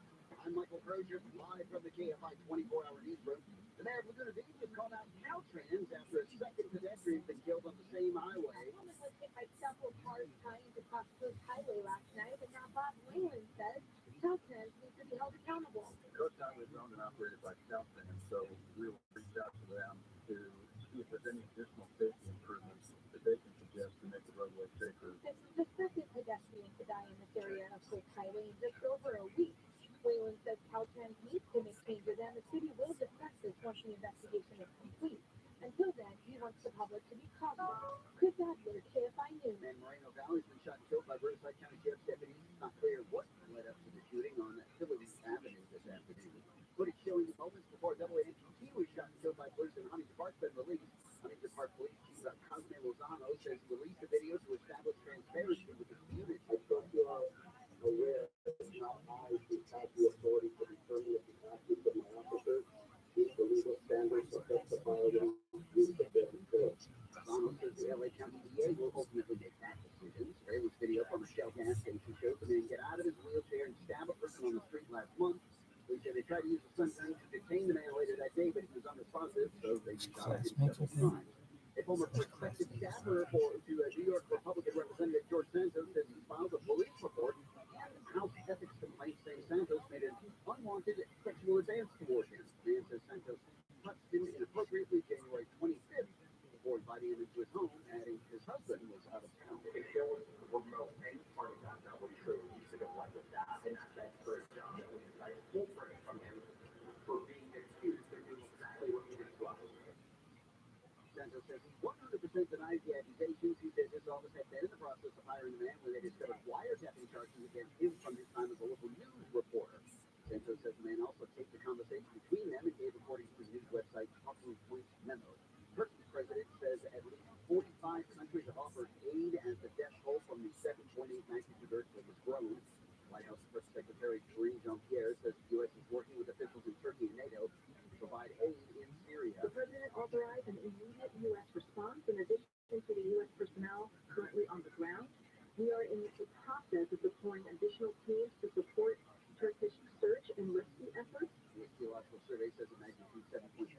I'm Michael Crozier, live from the KFI 24-hour newsroom. The mayor of Laguna Beach has called out Caltrans after a second pedestrian has been killed on the same highway. A woman was hit by several cars trying to cross the highway last night, and now Bob Whalen says Caltrans needs to be held accountable. Coast Highway is owned and operated by Caltrans, so we'll reach out to them to see if there's any additional safety improvements that they can suggest to make the roadway safer. This is the second pedestrian to die in this area of Coast Highway in just over a week. Whalen says Caltrans needs to make changes, and the city will discuss this once the investigation is complete. Until then, he wants the public to be cautious. Chris Adler, KFI News. And Moreno Valley's been shot and killed by Riverside County Sheriff's deputies. It's not clear what led up to the shooting on Phillips Avenue this afternoon. Footage showing the moments before double amputee was shot and killed by police in Huntington Park been released. Huntington Park Police Chief Cosme Lozano says he released the video to establish transparency with the community. I thought you are aware that not I who have the authority to determine the actions of my officers. These are legal standards that justify them. Lozano says the LA County DA will ultimately make that decision. There was video from a Shell gas station shows the man get out of his wheelchair and stab a person on the street last month. They said they tried to use the sunshine to detain the man later that day, but he was unresponsive, so they shot him several times. A former prospective staffer to New York Republican Representative George Santos says he filed a police report and House ethics complaint saying Santos made an unwanted sexual advance toward him. Man says Santos touched him inappropriately January 25th before inviting him into his home, adding his husband was out of town. Santos says he 100% denies the accusations. He says his office had been in the process of hiring the man when they discovered wiretapping charges against him from his time as a local news reporter. Santos says the man also taped the conversation between them and gave recordings to the news website Talking Points Memo. Turkey's president says at least 45 countries have offered aid as the death toll from the 7.8 magnitude earthquake has grown. White House Press Secretary Karine Jean-Pierre says the U.S. is working with officials in Turkey and NATO to provide aid in Syria. The president authorized an immediate U.S. response in addition to the U.S. personnel currently on the ground. We are in the process of deploying additional teams to support Turkish search and rescue efforts. The geological survey says a magnitude 7.5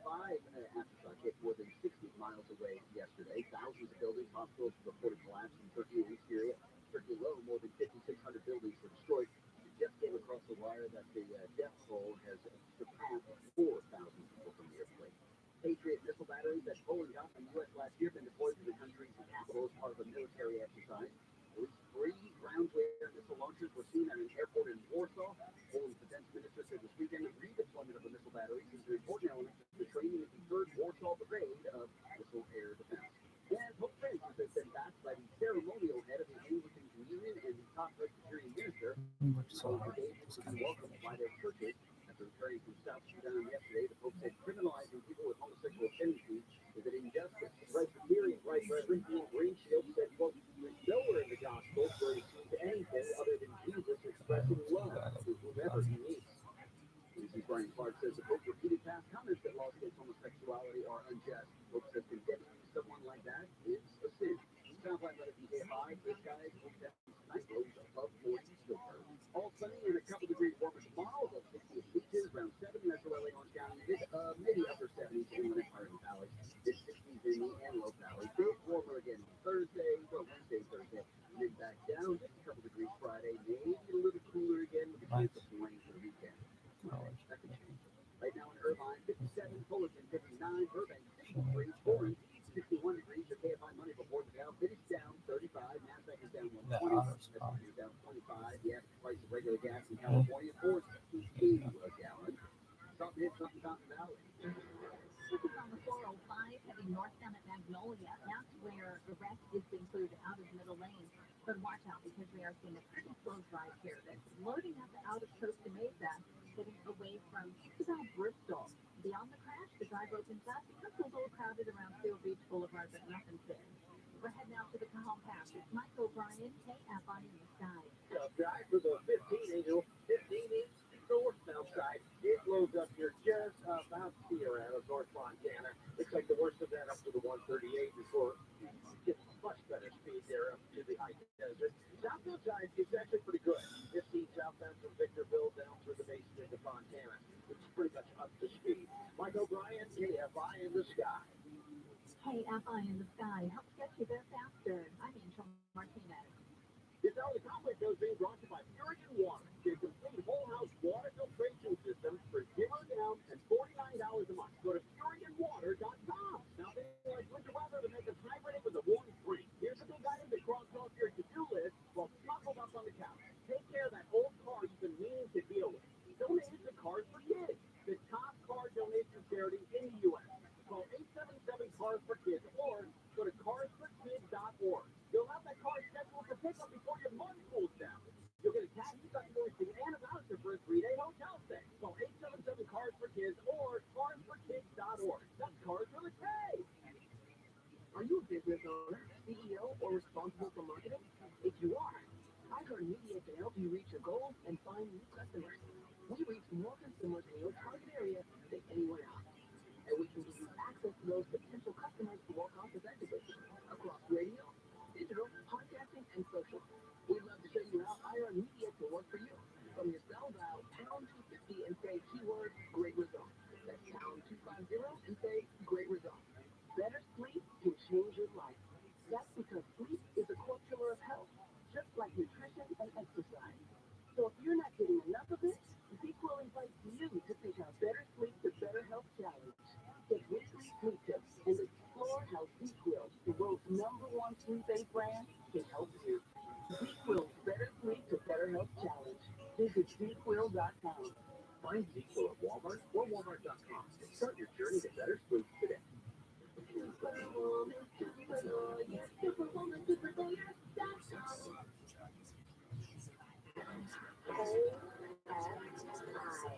aftershock hit more than 60 miles away yesterday. Thousands of buildings, hospitals reported collapse in Turkey and Syria. Turkey alone, more than 5,600 buildings were destroyed. It just came across the wire that the death toll has surpassed 4,000 people from the earthquake. Patriot missile batteries that Poland got from the U.S. last year have been deployed to the country's capital as part of a military exercise. At least 3 ground-to-air missile launchers were seen at an airport in Warsaw. Poland's defense minister said this weekend the redeployment of the missile batteries is an important element of the training of the 3rd Warsaw Brigade of Missile Air Defense. And Pope Francis has been backed by the ceremonial head of the Anglican Communion and the top Presbyterian minister. Both brigades will be welcomed by their churches. After returning from South Sudan yesterday, the Pope said criminalizing people with homosexual tendencies is an injustice. Presbyterian Right Reverend Ian Greenshield said, quote, "There's nowhere in the Gospel where it seems anything other than Jesus expressing love to whomever he meets." Lucy Brian Clark says the Pope's repeated past comments that laws against homosexuality are unjust. The Pope says condemning someone like that is a sin. Soundbite letter from KFI. This guy is tonight lows above 40 still. All sunny and a couple degrees warmer tomorrow. About 60 beaches, around 70 Metro LA Orange County, maybe upper 70s in the Empire Valley. Mid 60s in the Antelope Valley. Still warmer again on Thursday, Wednesday, Thursday. And then back down just a couple degrees Friday. Maybe a little cooler again with a chance of some rain for the weekend. That could change. Right now in Irvine, 57, Fuller 59, Burbank 63, Florence 61 degrees. Your KFI money before the Dow finished down 35. Nasdaq is down 120. S&P is down 25. The average price of regular gas in California is $4.80 a gallon. Something hit something Fountain Valley. This is on the 405 heading northbound at Magnolia. That's where the rest is being cleared out of the middle lane. But watch out because we are seeing a pretty slow drive here that's loading up out of Costa Mesa, getting away from just about Bristol. Beyond the crash, the drive opens up. It becomes a little crowded around Seal Beach Boulevard, but nothing there. We're heading out to the Cajon Pass. It's Mike O'Brien, KFI in the sky. Drive for the 15-inch northbound side. It loads up here just about here out of North Montana. Looks like the worst of that up to the 138 before it gets much better speed there up to the high desert. Southbound side, it's actually pretty good. 15 southbound from Victorville down through the basement of Montana. It's pretty much up to speed. Mike O'Brien, KFI in the sky. KFI in the sky helps get you there faster. I'm Angel Martinez. This hour of the conflict show is being brought to you by Puritan Water. Your complete whole house water filtration system for $0 down and $49 a month. Go to PuritanWater.com. Now, they like winter weather to make us hibernate with a warm spring. Here's a big item to cross off your to-do list while snuggled up on the couch. Take care of that old car you've been meaning to deal with. Donate it to Cars for Kids, the top car donation charity in the U.S. Call 877-CARS-FOR-KIDS or go to carsforkids.org. You'll have that car scheduled for pickup before your month cools down. You'll get a tax deductible receipt and a voucher for a 3-day hotel stay. Call 877-CARS-FOR-KIDS or carsforkids.org. That's Cars for the K. Are you a business owner, CEO, or responsible for marketing? If you are, iHeartMedia can help you reach your goals and find new customers. We reach more consumers in your target area than anyone else. And we can give you access to those potential customers more cost-effectively across radio, digital, podcasting, and social. We'd love to show you how iHeartMedia can work for you. From your cell dial pound 250 and say keyword great results. That's pound 250 and say great results. Better sleep can change your life. That's because sleep is a core pillar of health, just like nutrition and exercise. So if you're not getting enough of it, ZQL invites you to take our Better Sleep to Better Health Challenge. Get weekly sleep tips and explore how ZQL, the world's #1 sleep aid brand, can help you. ZQL's Better Sleep to Better Health Challenge. Visit ZQL.com. Find ZQL at Walmart or Walmart.com and start your journey to better sleep today.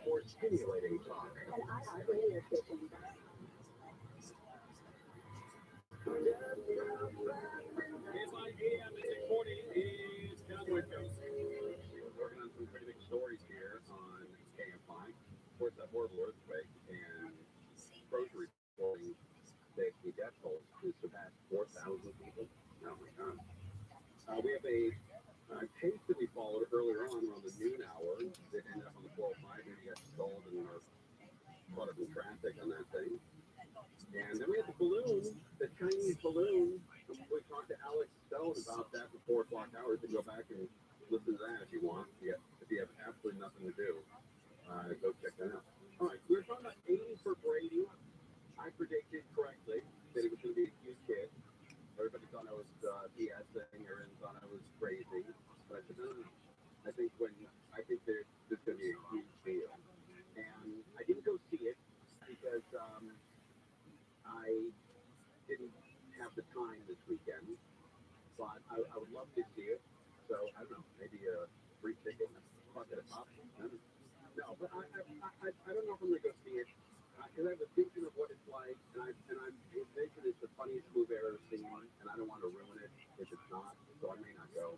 More stimulating talk. And I have radio station. KFI AM 640 is John Whitfield. Working on some pretty big stories here on KFI. Of course, that horrible earthquake and grocery reporting safety death tolls has surpassed 4,000 people. Oh my God. We have a case that we followed earlier on around the noon hour that ended up on the 405 and we got stalled and are caught up in traffic on that thing. And then we had the balloon, the Chinese balloon. We talked to Alex Stone about that for 4 o'clock hours. You can go back and listen to that if you want. Yeah, if you have absolutely nothing to do, go check that out. All right, we were talking about 80 for Brady. I predicted correctly that it was going to be a cute kid. Everybody thought I was BSing, everyone thought I was crazy. But I said, no. I think there's going to be a huge deal. And I didn't go see it because I didn't have the time this weekend. But I would love to see it. So I don't know, maybe a free ticket, bucket of popcorn. No, but I don't know if I'm going to go see it. Because I have a vision of what it's like, and I'm envision it's the funniest movie I've ever seen, and I don't want to ruin it if it's not, so I may not go,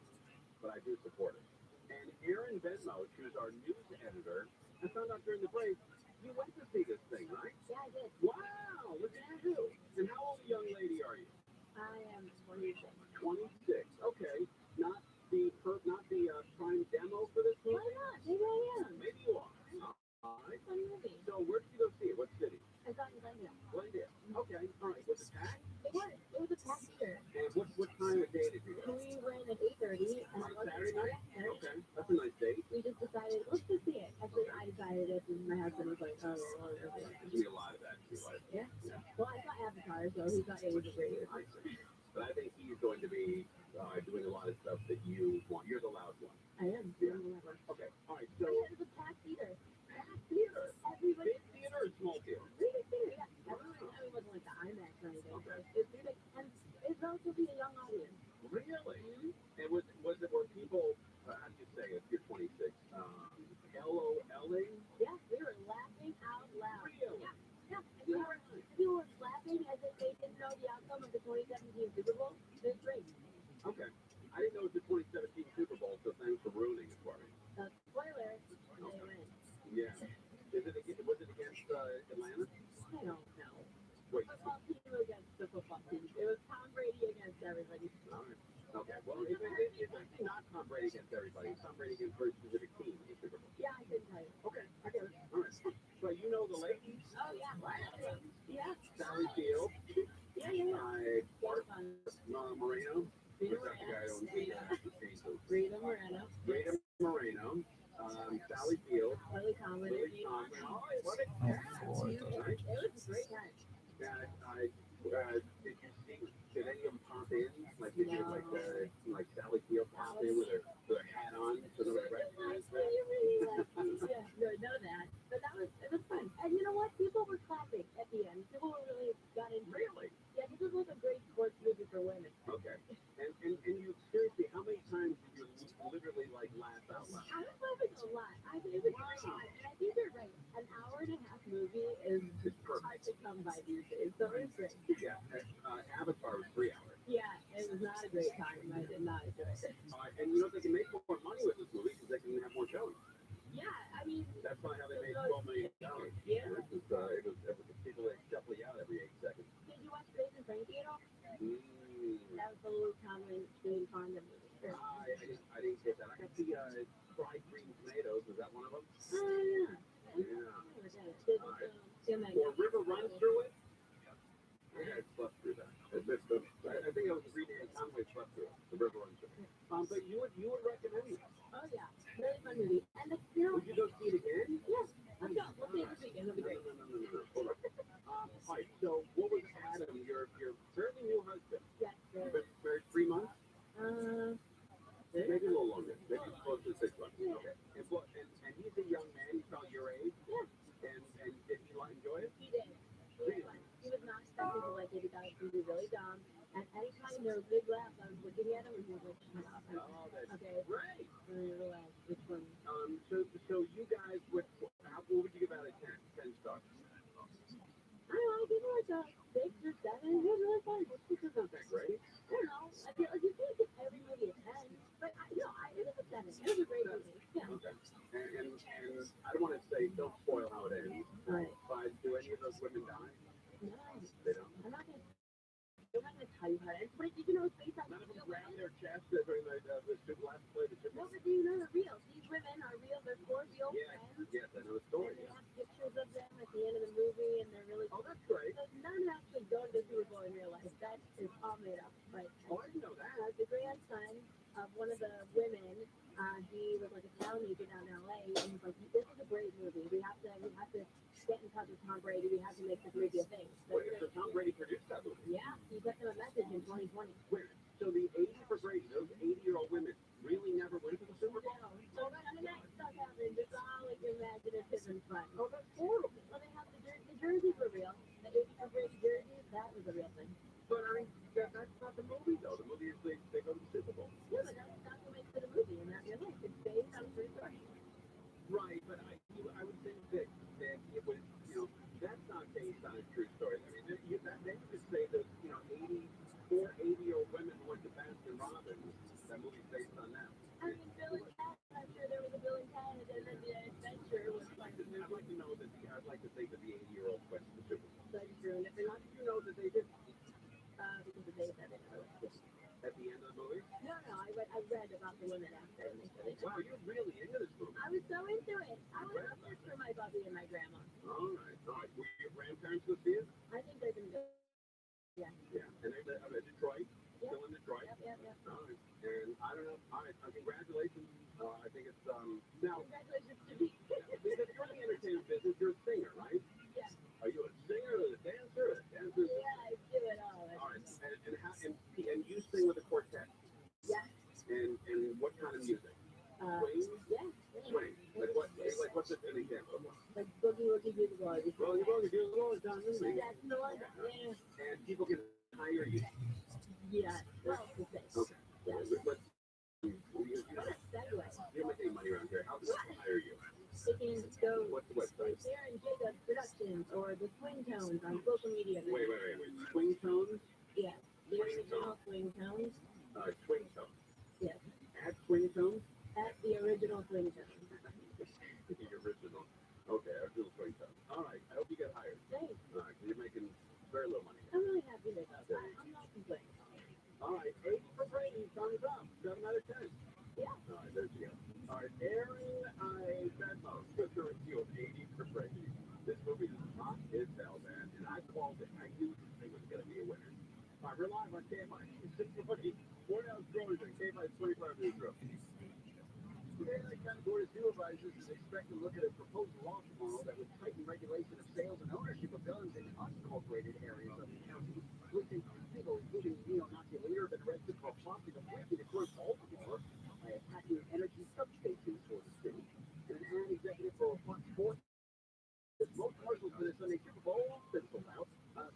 but I do support it. And Aaron Venmo, who's our news editor, I found out during the break, you went to see this thing, right? Yeah, I did. Wow, look at you. And how old a young lady are you? I am 26. 26. Okay, not the prime demo for this movie. Why not? Maybe I am. Maybe you are. All right. Fun movie. So where did you go see it? What city? I thought in Glendale. Glendale. Okay. All right. Was it packed? It was. It was a packed theater. And what time of day did you go? We went at 8:30 and On it was Saturday night? Yeah. Okay. That's a nice date. We just decided, let's just see it. Actually, I decided it, and my husband was like, oh, well, There's gonna be a lot of that. Yeah. Well, I saw Avatar, so he thought it was a great movie. But I think he's going to be doing a lot of stuff that you want. You're the loud one. I am. Yeah. I'm the Okay. All right. So So yeah, it's a packed theater. theater. Everybody. Big theater or small theater? Really theater, yeah. Everyone, I mean, it wasn't like the IMAX or anything. Okay. It's big, and it's relatively a young audience. Really? And was it were people? How do you say it? You're 26. LOLing? Yeah, we were laughing out loud. Really? Yeah. And people were laughing as if they didn't know the outcome of the 2017 Super Bowl. It was great. Okay. I didn't know it was the 2017 Super Bowl, so thanks for ruining it for me. Spoiler, they win. Yeah. Was it against Atlanta? I don't know. Wait. Football team against the football team. It was Tom Brady against everybody. All right. Okay. Well, it's actually not Tom Brady against everybody. It's Tom Brady against a very specific team in the Super Bowl. Yeah, I couldn't tell you. Okay. I get it. All right. So you know the ladies? Oh, yeah. Yeah. Sally Field. Yeah. Bart Fun. Moreno. Rita What's that guy on Jesus? Moreno. Rita Moreno. Sally Field. Lily Tomlin. Lily Tomlin. Oh, what a cast. It was a great time. Did you see? Did any of them pop in? Like did you like Sally Field pop in with her hat on? So nobody recognized her? Yeah, no, none of that. But it was fun. And you know what? People were clapping at the end. People were really got into it. Really? Yeah, this was a great sports movie for women. Okay. And you seriously, how many times did you literally like laugh out loud? I was laughing a lot. I think it was great. And I think you're right. An hour and a half movie is hard to come by these days. So it was great. Yeah. Avatar was 3 hours. Yeah, it was not a great time. I did not enjoy it. And you know they can make more money with this movie because they can have more shows. Yeah, I mean, That's probably how they made $12 million. Yeah. It was people that shuffle you out every 8 seconds. did you watch Grace and Frankie at all? Mm. That was the Lily Tomlin Jane Fonda movie. I didn't get that. I got the fried green tomatoes. Was that one of them? Yeah. Yeah. Or River runs through it. Yeah, it slept through that. I think I was reading it. Conway slept through it. The river runs through it. But you would recommend it. Oh yeah, really fun movie. And the film. Would you go see it again? Yes. Let's go. We'll see it this weekend. It'll be great. No. Hold on. All right. So what was Adam? Your fairly new husband. Yes. You've been married 3 months. Maybe a little longer. Maybe close to 6 months. Yeah. Okay. And he's a young man. He's probably your age. Yeah. And did he enjoy it? He did. He was not expecting to like it. He thought it was really dumb. And anytime there was a big laugh, I was looking at him and he was like, shut up. Oh, that's Okay. great. Relax. Which one? So you guys, what would you give out of 10 stars? I don't know. People like a 6 or 7. It was really fun. This is Not that great. I don't know. I feel like you can't give every movie a 10. But it was a 7. It was a great movie. Yeah. Okay. And I don't want to say don't spoil how it ends. Right. But do any of those women die? No. They don't. I'm not going to tell you how it ends. But you know, it's based on None of them real grab women. their chest during the last play. No, but you know they're real. These women are real. They're 4 real friends. Yes, I know the And story. they have pictures of them at the end of the movie, and they're really. Oh, that's great. So none actually go to the Super Bowl in real life. That is all made up. But Oh, I didn't know that. the grandson of one of the women, he was like a town agent out in LA, and he's like, "This is a great movie. We have to get in touch with Tom Brady. We have to make this movie a thing." So, Wait, so Tom Brady produced that movie? yeah, he sent them a message in 2020. Wait, so the 80 for Brady, those 80-year-old women really never went to the Super Bowl? No, so none of that stuff happened. It's all like imaginative and fun. Oh, that's horrible. Well, they have the jerseys were real. The 80 for Brady jerseys, that was a real thing. But I mean, that's not the movie, though. The movie is they go to the Super Bowl. Yeah, but that's what makes it a movie, and not real life. It's based on a true story. Right, but I would think that it was, that's not based on a true story. I mean, they would say that, 80-year-old women who went to Baskin Robbins, that movie's based on them. I mean, Bill and Ted, I'm sure there was a Bill and Ted, and then the adventure was like the I'd like to know that I'd like to think that the 80-year-old went to the Super Bowl. so you ruined it. And how did you know that they did Because they said it. at the end of the movie? No, I read about the women after, and they said it. Wow, you're really into this movie. I was so into it. I was looking for my Bubby and my grandma. All right. Were your grandparents go see it? I think they're gonna go. Yeah. Yeah. And they're in Detroit? Yeah. Still in Detroit? Yep. All right. And I don't know. All right. Congratulations. I think it's, now, Congratulations to me. because you're in the entertainment business, you're a singer, right? Yes. Are you a singer or a dancer? Really? That's the one. Yeah. And people can hire you. Yeah. Well, okay. Okay. Yeah. But What a segue. you don't make any money around here. How can I hire you? They can go What's the website? Aaron Jacobs Productions or the Swing Tones on social media. Wait. Swing tones? Yeah. The original Swing Tones. Swing tones. Yes. At swing tones? At the original Swing Tones. The original. Okay, original swing tones. All right. I hope you get hired. Thanks. All right. You're making very little money. I'm really happy with that. I'm not complaining. All right. 8 for Brady. Thumbs up. 7 out of 10. Yeah. All right. There you go. All right. Aaron, I Venmo. Just a review of 80 for Brady. This movie is hot as hell, man. And I called it. I knew this thing was going to be a winner. All right. We're live on KFI 640. 4 ounce growers and KFI 25 years ago. Today, the county board of supervisors is expected to look at a proposed law tomorrow that would tighten regulation of sales and ownership of guns in unincorporated areas of the county. Policing people, including neo-Nazi leader, have been arrested for plotting a break-in across Baltimore by attacking energy substations for the city. And an ad executive for Fox Sports says most commercials for the Sunday Super Bowl have been sold out,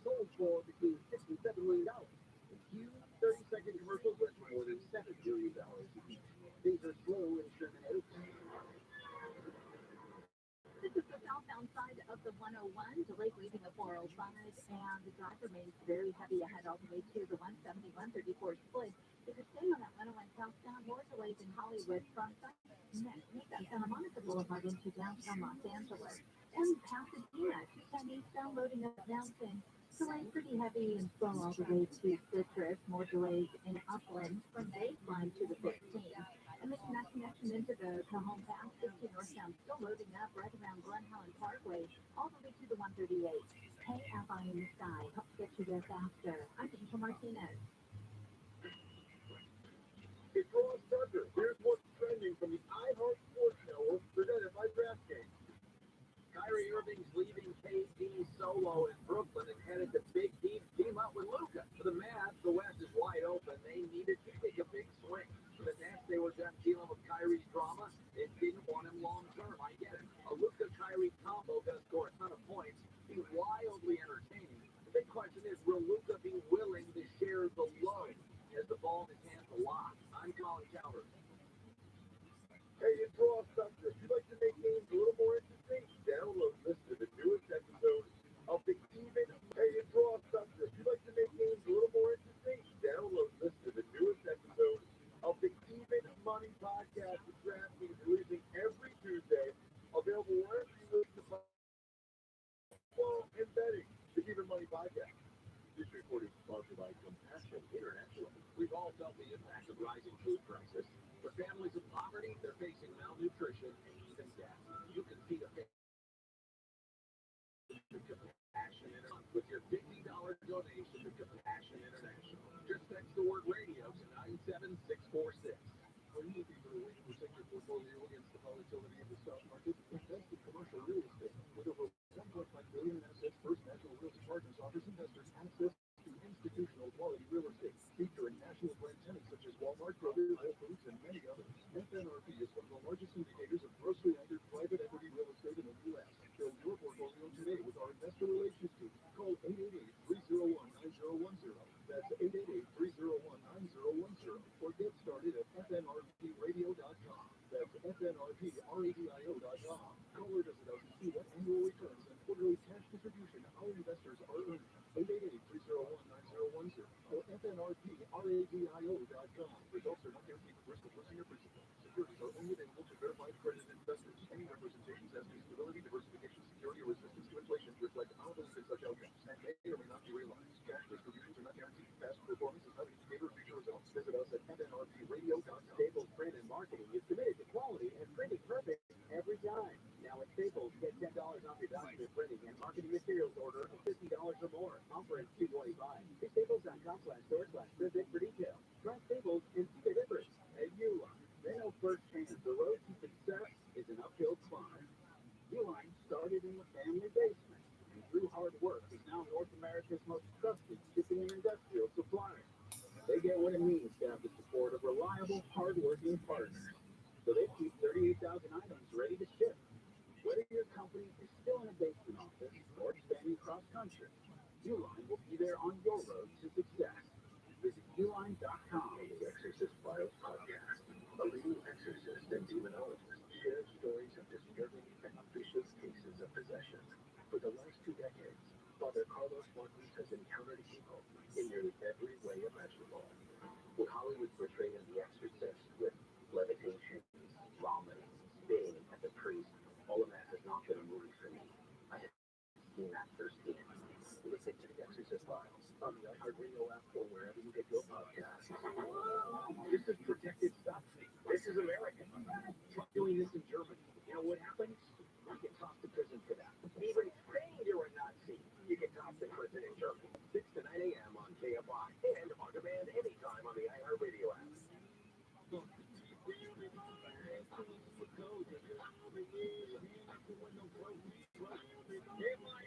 sold for between $6 and $7 million. A few 30-second commercials worth more than $7 million each. Things are slow in Sherman Oaks. This is the southbound side of the 101, delayed leaving the 405, and the drive remains very heavy ahead all the way to the 171 34 split. If you're staying on that 101 southbound, more delays in Hollywood from Santa Monica Boulevard into downtown Los Angeles. And Pasadena, 210 eastbound, loading up downtown. Delays pretty heavy and slow all the way to Citrus. More delays in Upland from Baseline to the 15. And the connection into the Cajon Pass, 15 northbound, still loading up right around Glen Helen Parkway, all the way to the 138. KFI in the sky, helps get you there faster. I'm Rachel Martinez. It's Ross Tucker. Here's what's trending from the iHeart Sports Network, presented by DraftKings. Kyrie Irving's leaving KD solo in Brooklyn and headed to Big D team up with Luka. For the Mavs, the West is wide open. They needed to take a big swing. For the Nets, they were done dealing with Kyrie's drama. They didn't want him long term. I get it. A Luka-Kyrie combo going to score a ton of points, be wildly entertaining. The big question is, will Luka be willing to share the load as the ball in his hands a lot? I'm Colin Coward. Hey, it's Ross Tucker. If you'd like to make games a little more interesting, download this to the newest episode of the Even. Hey, it's Ross Tucker. If you'd like to make games a little more interesting, download this to the newest episode of the Even Money Podcast with DraftKings, releasing every Tuesday. Available wherever you listen to football and betting. The Even Money Podcast. This recording is sponsored by Compassion International. We've all felt the impact of rising food prices. For families in poverty, they're facing malnutrition and even death. You can feed a family with Compassion International with your $50 donation to Compassion International. Just text the word radio to 97646. When you think you're waiting to protect your portfolio against the volatility of the stock market, invest in commercial real estate. With over $1.5 billion in assets, First National Realty Partners offers investors access to institutional quality real estate, featuring national brand tenants such as Walmart, Kroger, Whole Foods, and many others. FNRP is one of the largest indicators of grocery-anchored private equity real estate in the U.S. Build your portfolio today with our investor relations team. Call 888-301-9010. That's 888-301-9010. Or get started at fnrpradio.com. That's fnrpradio.com. Caller doesn't know what annual returns and quarterly cash distribution our investors are earning. 888-301-9010 or fnrpradio.com. Results are not guaranteed with risk of losing your principal. Securities are only available to verified accredited investors. Any representations as to stability, diversification, security, or resistance to inflation reflect our belief in such outcomes and may or may not be realized. Cash distributions are not guaranteed. Past performance is not an indicator of future results. Visit us at fnrpradio.com. Staples Print and Marketing is committed to quality and printing perfect every time. Now at Staples, get $10 off your document printing and marketing materials order of $50 or more. Offer at $225. See staples.com/store/visit for details. Trust Staples and see the difference. And Uline, they know firsthand the road to success is an uphill climb. Uline started in the family basement and through hard work is now North America's most trusted shipping and industrial supplier. They get what it means to have the support of reliable, hardworking partners. So they keep 38,000 items ready to ship. Whether your company is still in a basement office or expanding cross-country, Uline will be there on your road to success. Visit uline.com. The Exorcist Files podcast. A leading exorcist and demonologist shares stories of disturbing and vicious cases of possession. For the last 2 decades, Father Carlos Marquez has encountered evil in nearly every way imaginable. With Hollywood portraying The Exorcist with levitation, vomiting, spitting at the priest, all of that has not been a movie for me. I have seen that firsthand. Listen to The Exorcist Files on the iHeartRadio app or wherever you get your podcasts. This is protected stuff. This is American. Try doing this in Germany. You know what happens? You get tossed to prison for that. Even saying you're a Nazi, you get tossed to prison in Germany. 6 to 9 a.m. on KFI and on demand anytime on the iHeartRadio app.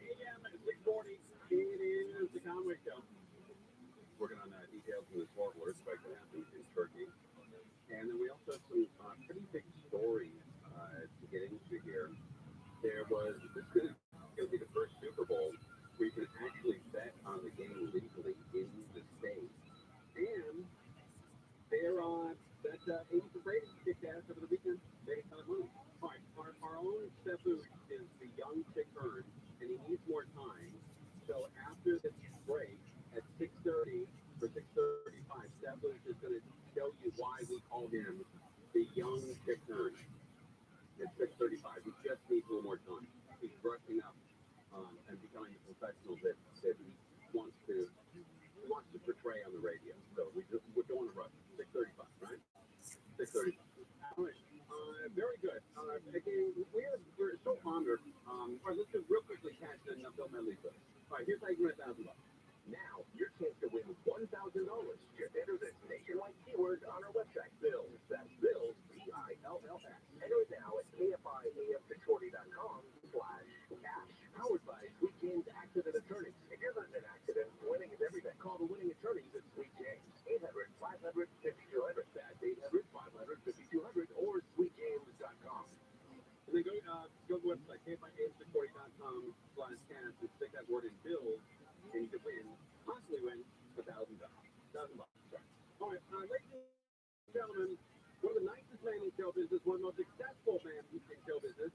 AM at 6:40. It is the Conway Show. Working on details from this horrible earthquake that happened in Turkey. And then we also have some pretty big stories to get into here. This is going to be the first Super Bowl where you can actually bet on the game legally in the state. And that Amy Brady kicked ass over the weekend. They had a money. All right, our own Steffu is the young Chick Hearn, and he needs more time. So after this break at 6:30 or 6:35, Steffu is going to tell you why we call him the young Chick Hearn. At 6:35, he just needs a little more time. He's brushing up and becoming the professional that he wants to portray on the radio. So we're doing a rush. 6:35, right? 6:35. All right. Very good. Again, we're so honored. All right, let's just real quickly catch the Bill Medley first. All right, here's how you win $1,000. Now, your chance to win $1,000. Just enter this nationwide keyword on our website, Bills. That's Bills, BILLS. Enter it now at KFIAF640.com/cash. Powered by Sweet James Accident Attorneys. If you're not in an accident, winning is everything. Call the winning attorneys at Sweet James. 800-500-5200. That's 800-500-5200 or sweetjames.com. And then go to the website, KFIAF640.com/cash, and stick that word in Bills, and you can possibly win $1,000. Sorry. All right, ladies and gentlemen, one of the nicest men in show business, one of the most successful men in show business,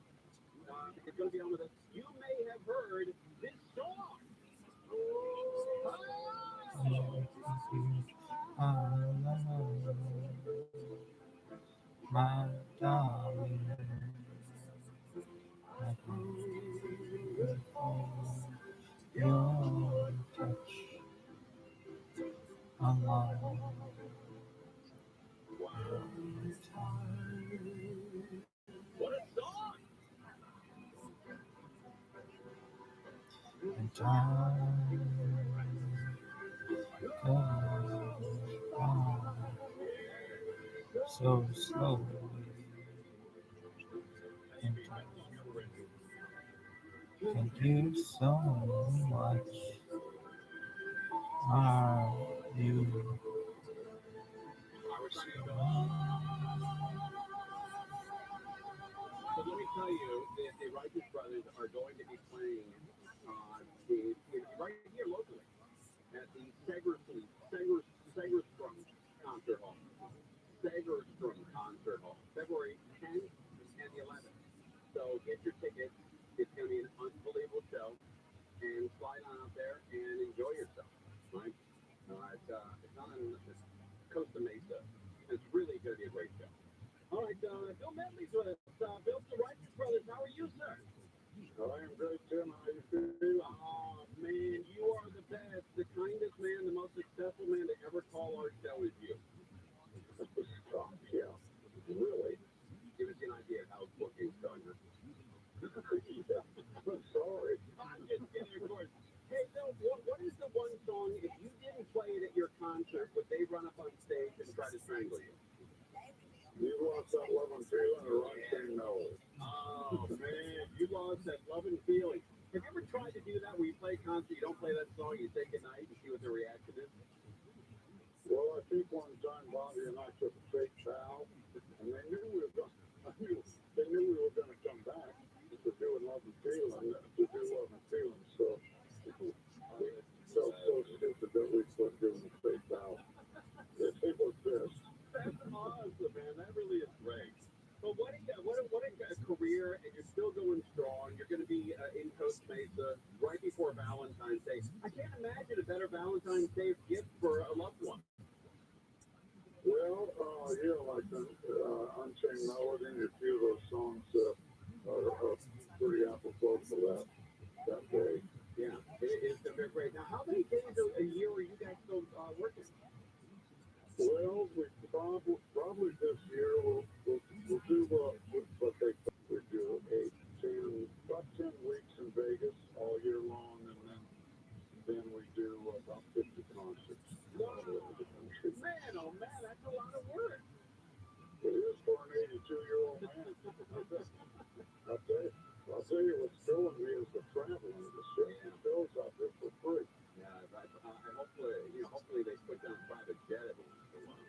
is going to be on with us. You may have heard this song. My darling, I your touch alone. What a song! And time goes by so slowly. And thank you so much. Are you? So let me tell you that the Righteous Brothers are going to be playing right here locally at the Segerstrom Concert Hall. Segerstrom Concert Hall, February 10th and the 11th. So get your tickets. It's going to be an unbelievable show. And slide on up there and enjoy yourself. Right? It's on Costa Mesa. It's really going to be a great show. All right, Bill Medley's with us. Bill, the Righteous Brothers, how are you, sir? I am great, Tim. How you feel? Oh, man, you are the best. The kindest man, the most successful man to ever call our show is you. Stop, yeah. Really? Give us an idea of how booking's going. Yeah. I'm sorry. I'm just kidding, of course. Hey, Bill, what is the one song, if you didn't play it at your concert, would they run up on stage and try to strangle you? You lost that love and feeling, or I'm saying no. Oh, man, you lost that love and feeling. Have you ever tried to do that where you play a concert, you don't play that song, you say goodnight and see what their reaction is? Well, I think one time Bobby and I took a fake towel, and they knew we were going to come back because love and feeling, to do love and feeling. So we felt so stupid that we quit doing the fake out. It was this. That's awesome, man. That really is great. But what a career, and you're still going strong. You're going to be in Costa Mesa right before Valentine's Day. I can't imagine a better Valentine's Day gift for a loved one. Well, yeah, like Unchained Melody, a few of those songs are pretty apropos for that day. Yeah, they're great. Now, how many days a year are you guys still working? Well, we probably this year we'll do what they we do about 10 weeks in Vegas all year long, and then we do about 50 concerts all over the country. Man, oh man, that's a lot of work. It is for an 82-year-old man. I'll tell you what's killing me is the traveling. The shit goes out there for free. Yeah, hopefully they put down private jet every once in a while.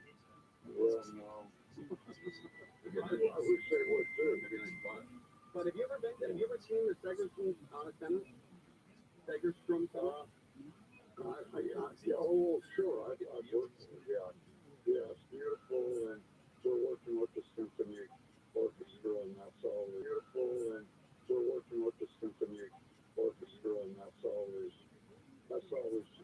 Well, no. I wish they would too. Maybe like fun. But have you ever seen the Segerstrom Center? Segerstrom Center? Oh, sure. I've worked with it. Yeah, it's beautiful, and we're working with the symphony orchestra, and that's all beautiful, and we're working with the symphony orchestra, and that's always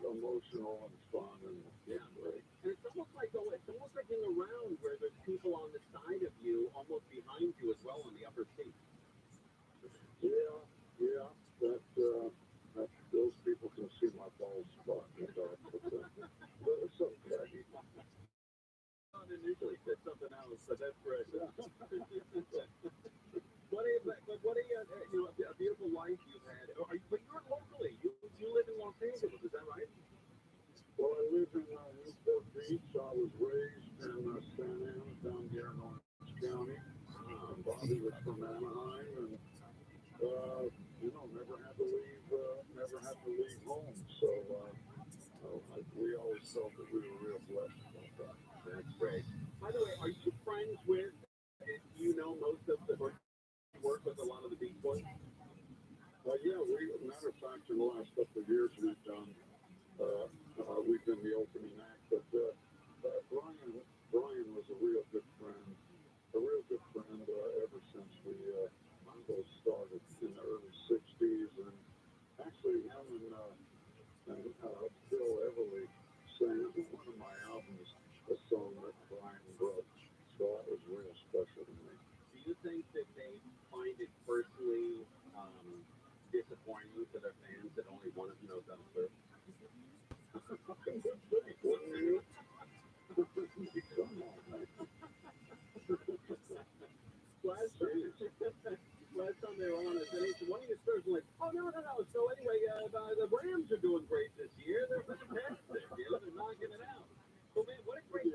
emotional and fun, and yeah, great. And it's almost like in the round where there's people on the side of you, almost behind you as well on the upper seat. Yeah. That those people can see my bald spot in the dark, but it's okay. I initially said something else, but that's great. A beautiful life you've had. But you're locally. You live in Los Angeles, is that right? Well, I live in Newport Beach. I was raised in San Ana down here in Orange County. Bobby was from Anaheim, and never had to leave home. So we always felt that we were real blessed about that. That's great. By the way, are you friends with? Most of the work with a lot of the Beach Boys? Yeah, matter of fact, in the last couple of years we've done. We've been the opening act, but Brian was a real good friend ever since we both started in the early '60s, and actually him and Bill Everly sang one of my albums, a song that Brian wrote, so that was real special to me. Do you think that they find it personally disappointing to their fans that only one of them knows how to surf? Last time they were on us, and one of your stars was like, oh, no. So anyway, the Rams are doing great this year. They're fantastic. They're knocking it out. So, man, what a great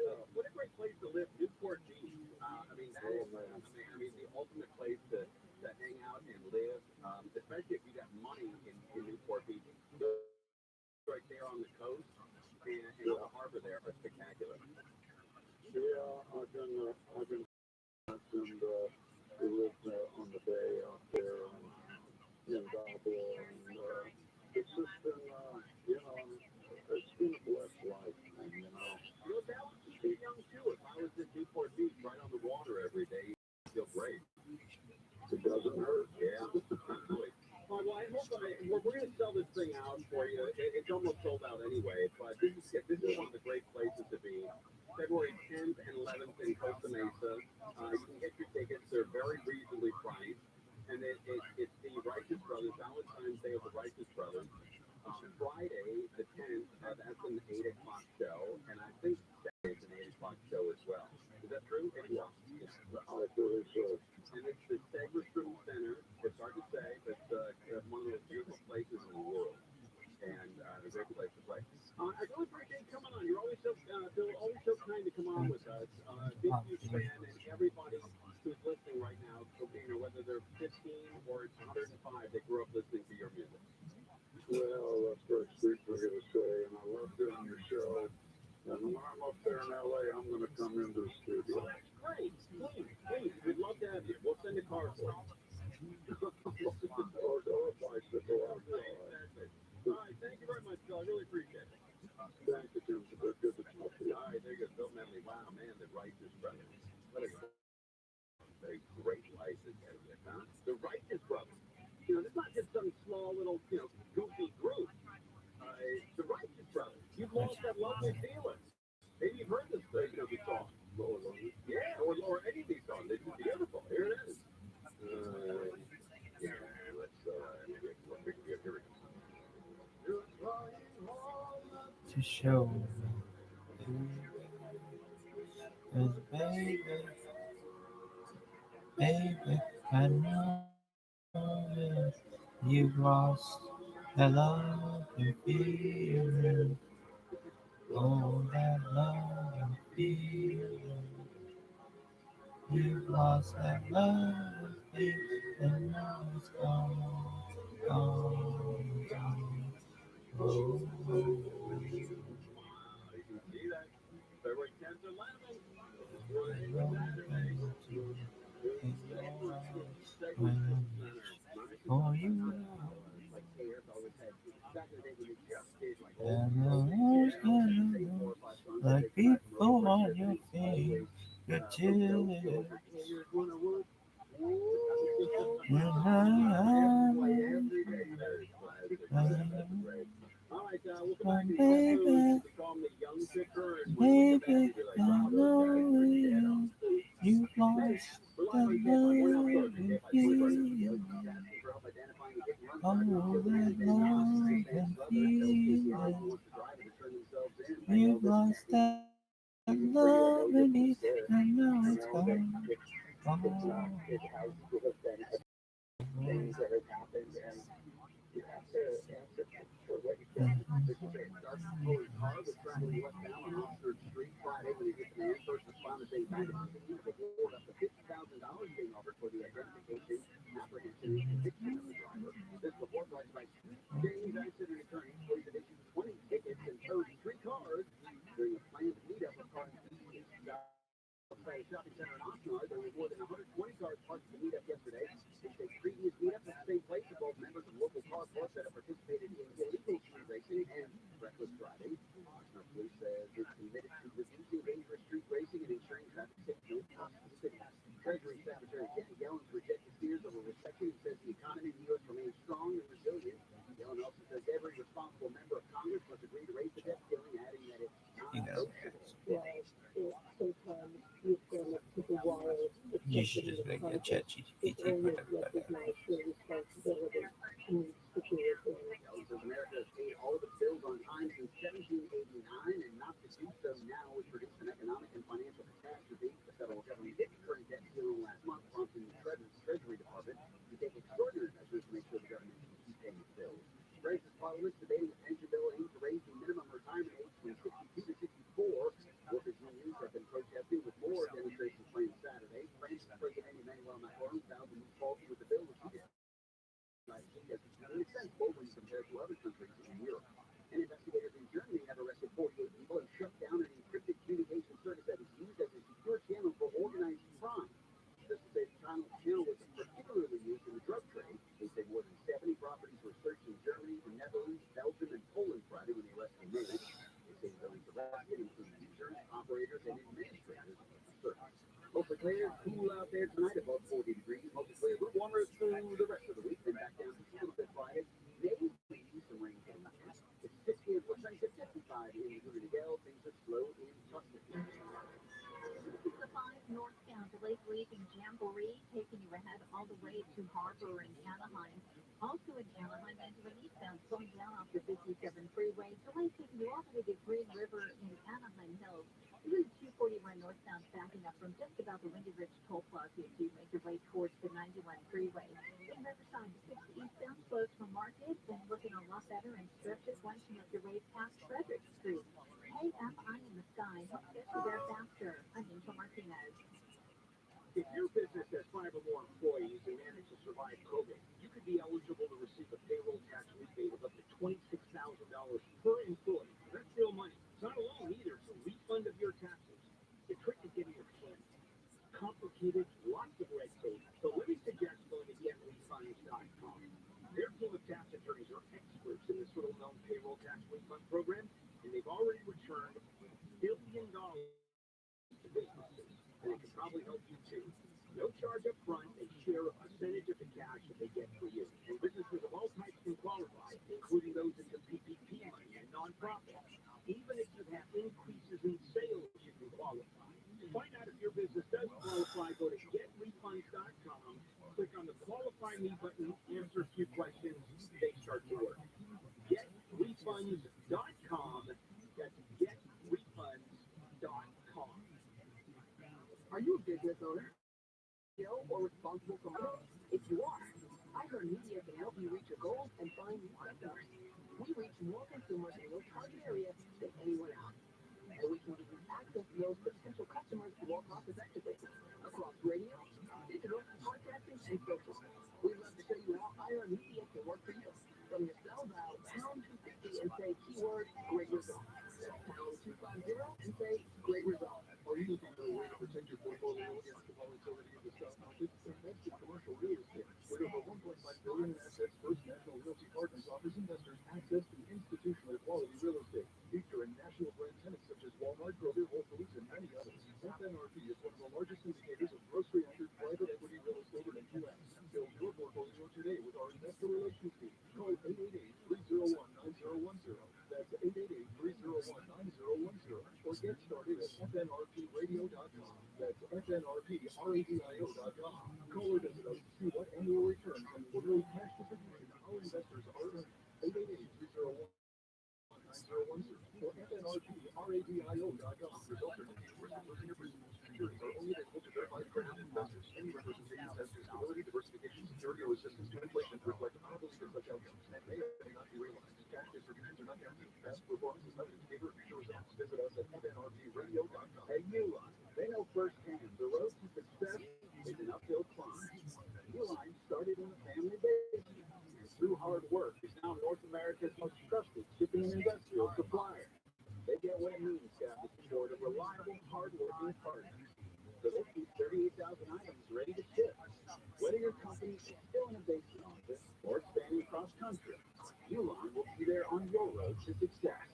place to live, Newport Beach. The ultimate place to hang out and live, especially if you got money in Newport Beach. Right there on the coast, and the harbor there are spectacular. Yeah, I've been, and we lived on the bay out there in Balboa, and it's just been, it's been a blessed life, and that would keep you young too. If I was at Newport Beach, right on the water every day, you'd feel great. It doesn't hurt. Yeah. Well, I hope we're going to sell this thing out for you. It's almost sold out anyway, but this is one of the great places to be. February 10th and 11th in Costa Mesa. You can get your tickets. They're very reasonably priced. And it's the Righteous Brothers, Valentine's Day of the Righteous Brothers. Friday, the 10th, that's an 8 o'clock show. And I think Saturday's an 8 o'clock show as well. Is that true? Yeah. I believe so. And it's the Segerstrom Center. It's hard to say, but one of the most beautiful places in the world. And a great place to play. I really appreciate you coming on. You're always so kind to come on with us. Big huge fan, and everybody who's listening right now, whether they're 15 or 105, they grew up listening to your music. Well, that's very sweet for you to say, and I love doing your show. And when I'm up there in LA, I'm going to come into the studio. That's great. Please. We'd love to have you. We'll send a car for you. You've lost that lovely feeling. Maybe you've heard this song. Yeah, or any of these songs. It's beautiful. Here it is. Yeah, let's here we go. to show cause baby, I know it. You've lost that love and feeling. Oh, that love and feeling. You've lost that love and feeling. And now it's gone, gone, gone. Oh, You can see that. February 10th and 11th. Friday to no Saturday. in your eyes when I reach Nice for you. Like KF always had back in the day when they just did like And old the music, world's they would gonna say 4 know or 5 songs that like they cut from people road on verses, your and feet. always Your those children haters wanna work. and Every day there's classic. All right, we'll come back to the baby, food. We call him the young picker, and when we get back, baby, we'll be like, I wow, those know guys are dead on. it. You've lost We're the live on K5 love One Out and Thursday, K5 feeling. asking for help identifying and getting run Oh, targets, children, that and love non-street and fans, others, feeling. who wants to drive and turn themselves in. I know You've that lost that for you, I love know and you're me, there. and now I it's know that gone, it has been things that have happened, and you have to answer for what you did. This is a dark colored car was traveling westbound on Oxford Street Friday when he hit the man. First responders say back at the scene of a report up to $50,000 being offered for the identification, apprehension, and conviction of the driver. This report brought by James accident attorney. Police have issued 20 tickets and towed 3 cars during a planned meetup of car enthusiasts. Outside a shopping center in Oxnard, there were more than 120 cars parked at the meetup yesterday. They say previous meetups at the same place involved members of local car clubs that have participated in illegal street racing and reckless driving. Oxnard police says it's committed to reducing dangerous street racing and ensuring traffic safety across the city. Treasury Secretary Janet Yellen's rejected fears of a recession and says the economy in the U.S. remains strong and resilient. Yellen also says every responsible member of Congress must agree to raise the debt ceiling, adding that it's you know, Sometimes you feel like people wallow, you should just like a chat GPT, whatever. recognize your responsibility in situations. Yellen says America has paid all of its bills on time since 1789, and not to do so now would produce an economic and financial catastrophe. The federal government hit the current debt ceiling last month, prompting the Treasury Department to take extraordinary measures to make sure the government can keep paying its bills. Francis Parliament's debating a pension bill aimed to raise the minimum retirement age from 62 to 64. Workers' unions have been protesting with more demonstrations planned Saturday. France's President Emmanuel Macron vowed to move forward with the bill, which he makes sense both when you compare to other countries in Europe. And investigators in Germany have arrested 48 people and shut down an encrypted communication service that is used as a secure channel for organized crime. This is a channel was particularly used in the drug trade. They say more than 70 properties were searched in Germany, the Netherlands, Belgium, and Poland Friday when the arrest was made. They say those arrested include users, operators, and administrators of the service. Mostly clear, cool out there tonight, above 40 degrees. Mostly clear, a little warmer through the rest of the week. Then back down to 10 this Friday. Maybe some rain for the weekend. It's 60 and looks like it's 55 in Riverdale. Things are slow in Tuscany. The 5 northbound to Lake Region Jamboree, taking you ahead all the way to Harbor and Anaheim. Also in Anaheim, into an eastbound, slowing down off the 57 freeway. Delay taking you all the way to Green River in Anaheim Hills. Even 241 northbound backing up from just about the Windy Ridge toll plaza as you make your way towards the 91 freeway. In Riverside, 60 eastbound slows from Market, then looking a lot better and stretches once you make your way past Frederick Street. KFI in the sky, help get you there faster. I'm Angel Martinez. If your business has 5 or more employees and managed to survive COVID, you could be eligible to receive a payroll tax rebate of up to $26,000 per employee. That's real money. It's not a loan either. It's a refund of your taxes. The trick is getting it clear. Complicated, lots of red tape. So let me suggest going to getrefunds.com. Their team of tax attorneys are experts in this little-known payroll tax refund program, and they've already returned $1 billion to businesses. And it can probably help you too. No charge up front, they share a percentage of the cash that they get for you. And businesses of all types can qualify, including those into PPP money and nonprofits. Even if you have increases in sales, you can qualify. To find out if your business does qualify, go to getrefunds.com, click on the Qualify Me button, answer a few questions, they start to work. Getrefunds.com. That's getrefunds.com. Are you a business owner? Or responsible for money? If you are, iHeartMedia can help you reach your goals and find new customers. We reach more consumers in your target area than anyone else. And we can give you access to those potential customers more cost effectively across radio, digital, podcasting, and social. We'd love to show you how iHeartMedia can work for you. From your cell dial pound 250 and say keyword great result. Pound 250 and say great result. Are you looking for a way to protect your portfolio against the volatility of the stock market? Invest in commercial real estate, where over $1.5 billion in assets, First National Realty Partners offers investors access to institutional quality real estate, featuring national brand tenants such as Walmart, Kroger, Whole Foods, and many others. FNRP is one of the largest indicators of grocery-anchored private equity real estate in the U.S. Build your portfolio today with our investor relations team. Call 888-301-9010. That's 888-301-9010. Or get started at fnrpradio.com. That's fnrpradio.com. Call or visit us to see what annual returns and quarterly cash distributions our investors are earning. 888-301-9010. Or fnrpradio.com. Results are not worth losing your business. Securities are only available to verified accredited investors. Any representation as to stability, diversification, security, or resistance to inflation reflect our belief in such outcomes and may or may not be realized. Cash distributions are not guaranteed. Past performance is not an indicator of future results. Visit us at fnrpradio.com. Hey, Uline, they know firsthand the road to success is an uphill climb. Uline started in a family business and through hard work is now North America's most trusted shipping and industrial supplier. They get what it means to have the support of reliable, hard-working partners. So they keep 38,000 items ready to ship. Whether your company is still in a basement office or expanding cross-country, Uline will be there on your road to success.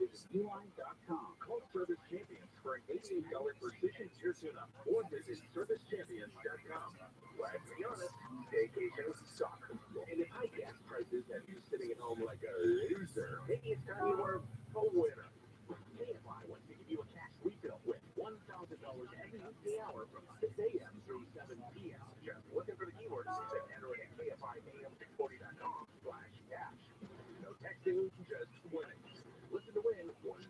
Visit uline.com. Call Service Champions for an $88 precision ear tune-up or visit servicechampions.com. Let's be honest, vacations suck. And if high gas prices have you sitting at home like a loser, maybe it's time you were a winner. KFI wants to give you a cash refill with $1,000 every weekday hour from 6 a.m. through 7 p.m. Just looking for the keywords and enter it at KFIAM640.com/cash. No texting, just winning. Listen to win $1,000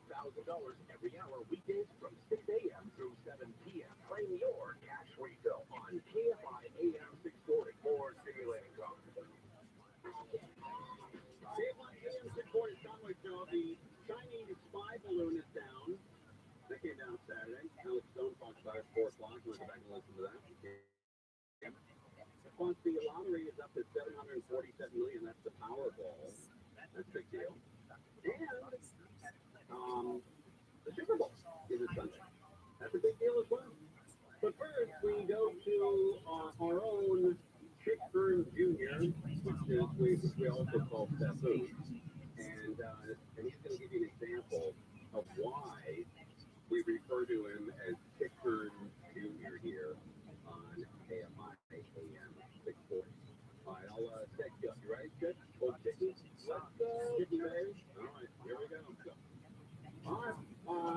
every hour weekdays from 6 a.m. through 7 p.m. Claim your cash refill on KFI AM 640 for stimulating talk. KFI AM 640 Conway Show, the Chinese spy balloon is down. That came down Saturday. Alex Stone talked about it at 4 o'clock. We'll go back and listen to that. The Quantity lottery is up to $747 million. That's the Powerball. That's a big deal. And the Super Bowl is a Sunday. That's a big deal as well. But first, we go to our own Pickford Jr., which is we also call Steffu. And he's going to give you an example of why we refer to him as Pickford Jr. here on KFI AM 640. All right, I'll text you up. You ready, Chip? Old Chicky? Let's go. Chicky, baby. All right, here we go. All right,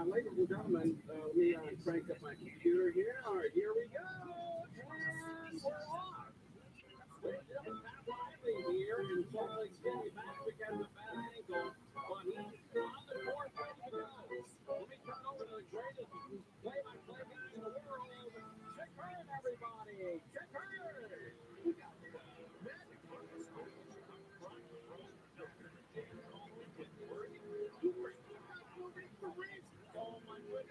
ladies and gentlemen, let me crank up my computer here. All right, here we go. And we're off. Ladies and gentlemen, Pat Riley here in Salt Lake City. Patrick has a bad ankle, but he's on the court ready to go. Let me turn over to the greatest play-by-play guy in the world, Chick Hearn, everybody. Chick Hearn. Oh my goodness,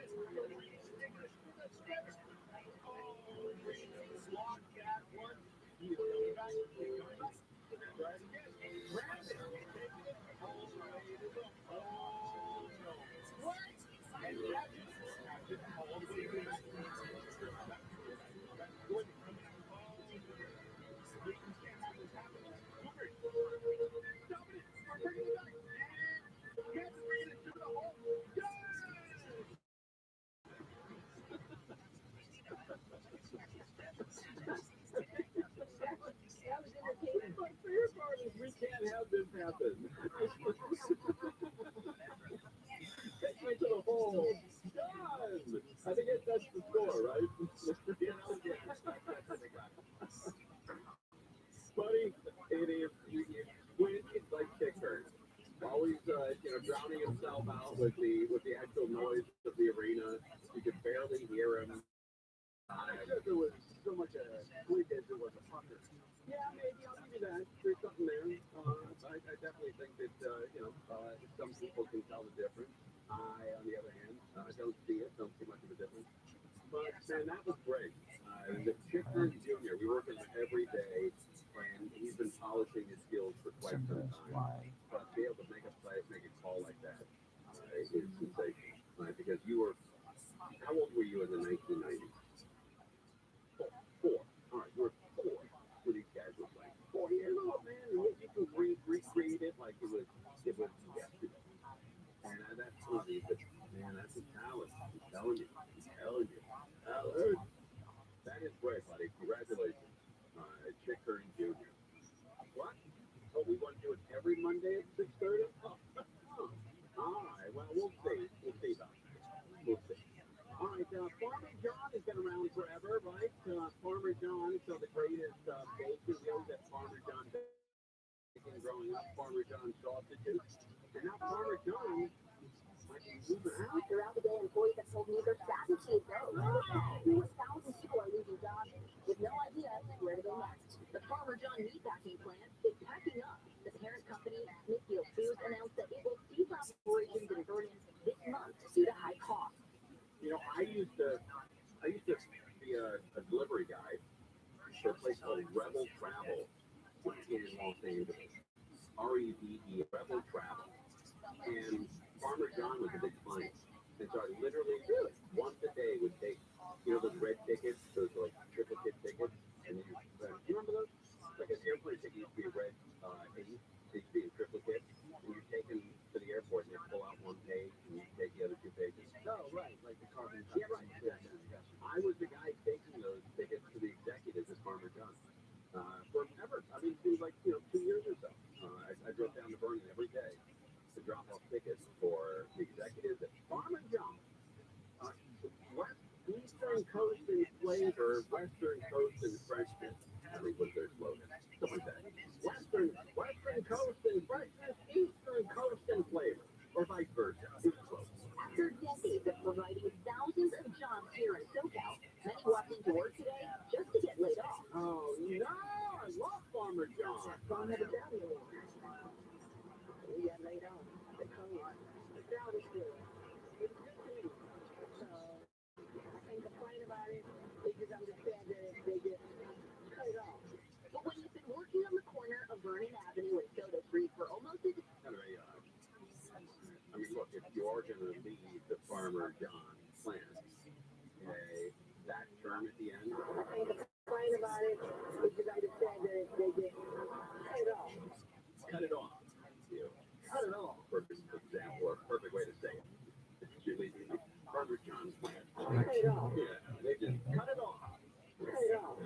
block that one. He's coming back. Try it again. Grab it. Take it all the way to the oh no. What? And grab it. Grab it all the way to the back. Good. You can't have this happen. Cooper. Stop it. Bring it back. And get it to the hole. Yes! My favorite part is we can't have this happen. done. I think that's the score, right? You know, buddy, it is when it's like kicker. Always, drowning himself out with the actual noise of the arena. You could barely hear him. Except there was so much a squid as there was a pucker. Yeah, maybe I'll give you that. There's something there. I definitely think that some people can tell the difference. I, on the other hand, don't see it. Don't see much of a difference. But man, that was great. The Chickers Junior, we work with him every day, and he's been polishing his skills for quite some time. But to be able to make a play, make a call like that is sensational. Because you were, how old were you in the 1990s? Four. All right, you were four when these guys were playing. 4 years old, man. And you can recreate it like it was yesterday. And that's funny, but man, that's a talent. I'm telling you. Talent. That is great, buddy. Congratulations. Chick Curry Jr. What? Oh, we want to do it every Monday at 6:30? Oh, all right. Well, we'll see. We'll see about that. We'll see. All right. Farmer John has been around forever, right? Farmer John, so the greatest bacon. We always had Farmer John bacon growing up. Farmer John sausages. And now Farmer John might be moving out. Throughout the day, employees have told me they're sad to see it go. Numerous thousands of people are losing jobs with no idea where to go next. The Farmer John meatpacking plant is packing up. The parent company, Smithfield Foods, announced that it will cease operations in Vernon this month due to high costs. You know, I used to be a delivery guy for a place called Rebel Travel in Los Angeles. REVE, Rebel Travel. And Farmer John was a big client. And so I literally, once a day would take, those red tickets, those like triplicate tickets, and you remember those? Like an airplane ticket used to be a red ink, it used to be in triplicate, and you take them to the airport and you pull out one page and you take the other two pages. Oh, right, like the carbon. Yeah, right. I was the guy taking those tickets to the executives at Farmer John. Forever. I mean, it seems like, 2 years or so. I drove down to Vernon every day to drop off tickets for the executives at Farmer John. Eastern Coast and flavor, Western Coast and freshness. I think was their slogan. Something like that. Western Coast and freshness, Eastern Coast and flavor. Or vice versa. After decades of providing thousands of jobs here in SoCal, many walked into work today just to get laid off. Oh, no! I love Farmer John. Don't have a job anymore. We got laid off. The crowd is good. It's a good thing. So I can't complain about it. They just understand that they get cut it off. But when you've been working on the corner of Vernon Avenue and Soda Street for almost a I mean, look, if you are going to leave the Farmer John plant, that term at the end. I can't complain about it. They just understand that they get cut it off. Cut it off. Cut it off. Perfect example, or perfect way to say it. You're leaving the Farmer John plant. Cut it off. Yeah, they just cut it off. Cut it off.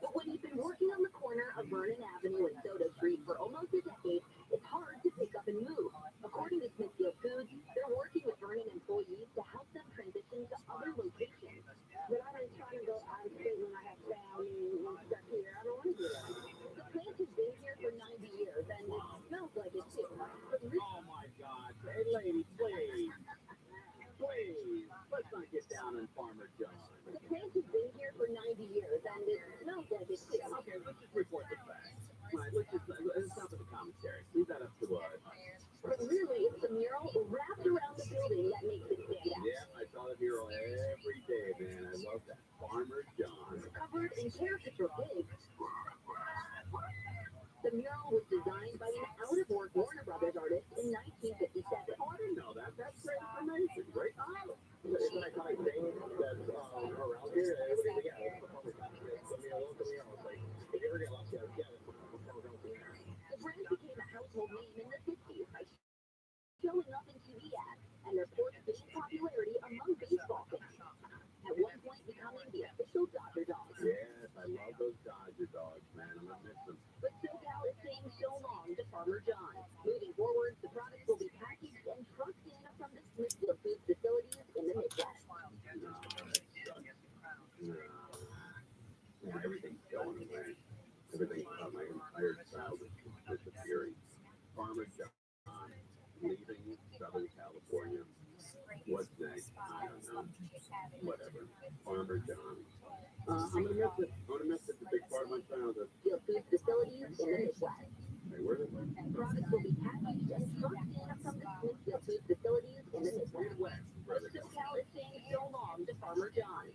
But when you've been working on the corner of Vernon Avenue and Soda Street for almost a decade, it's hard to pick up and move. According to Smithfield Foods, they're working with Vernon employees to help them transition to other locations. But I ain't trying to go out of state when I have family and stuff here. I don't want to do that. The plant has been here for 90 years and it smells like it too. Oh my God. Hey, lady, please. Please. Let's not get down on Farmer John. The plant has been here for 90 years and it smells like it too. Okay, let's just report the facts. All right, let's stop with the commentary. Leave that up to us. But really, it's the mural wrapped around the building that makes it stand out. Yeah, I saw the mural every day, man. I love that. Farmer John. Covered in caricature pigs. The mural was designed by an out-of-work Warner Brothers artist in 1957. Oh, I didn't know that. That's great information. Great knowledge. It's an iconic name that's around here. Everybody, yeah, it's Farmer John. Local mural. Like, if you ever get lost, yeah, The brand became a household name in the 50s by showing up in TV ads and their gained popularity among baseball fans. At one point becoming the official Dodger dog. Yes, I love those Dodger dogs, man. I'm gonna miss them. But SoCal is saying so long to Farmer John. Moving forward, the products will be packaged and trucked in from the Smithfield Foods facilities in Farmer John leaving Southern California. What's next? I don't know. Whatever. Farmer John. I'm gonna miss it. I'm gonna miss it. It's a big part of my childhood. Your food facilities in the Midwest. Hey, where did Products will be packaged and trucked in from the Smithfield food facilities in the Midwest. SoCal is saying so long to Farmer John.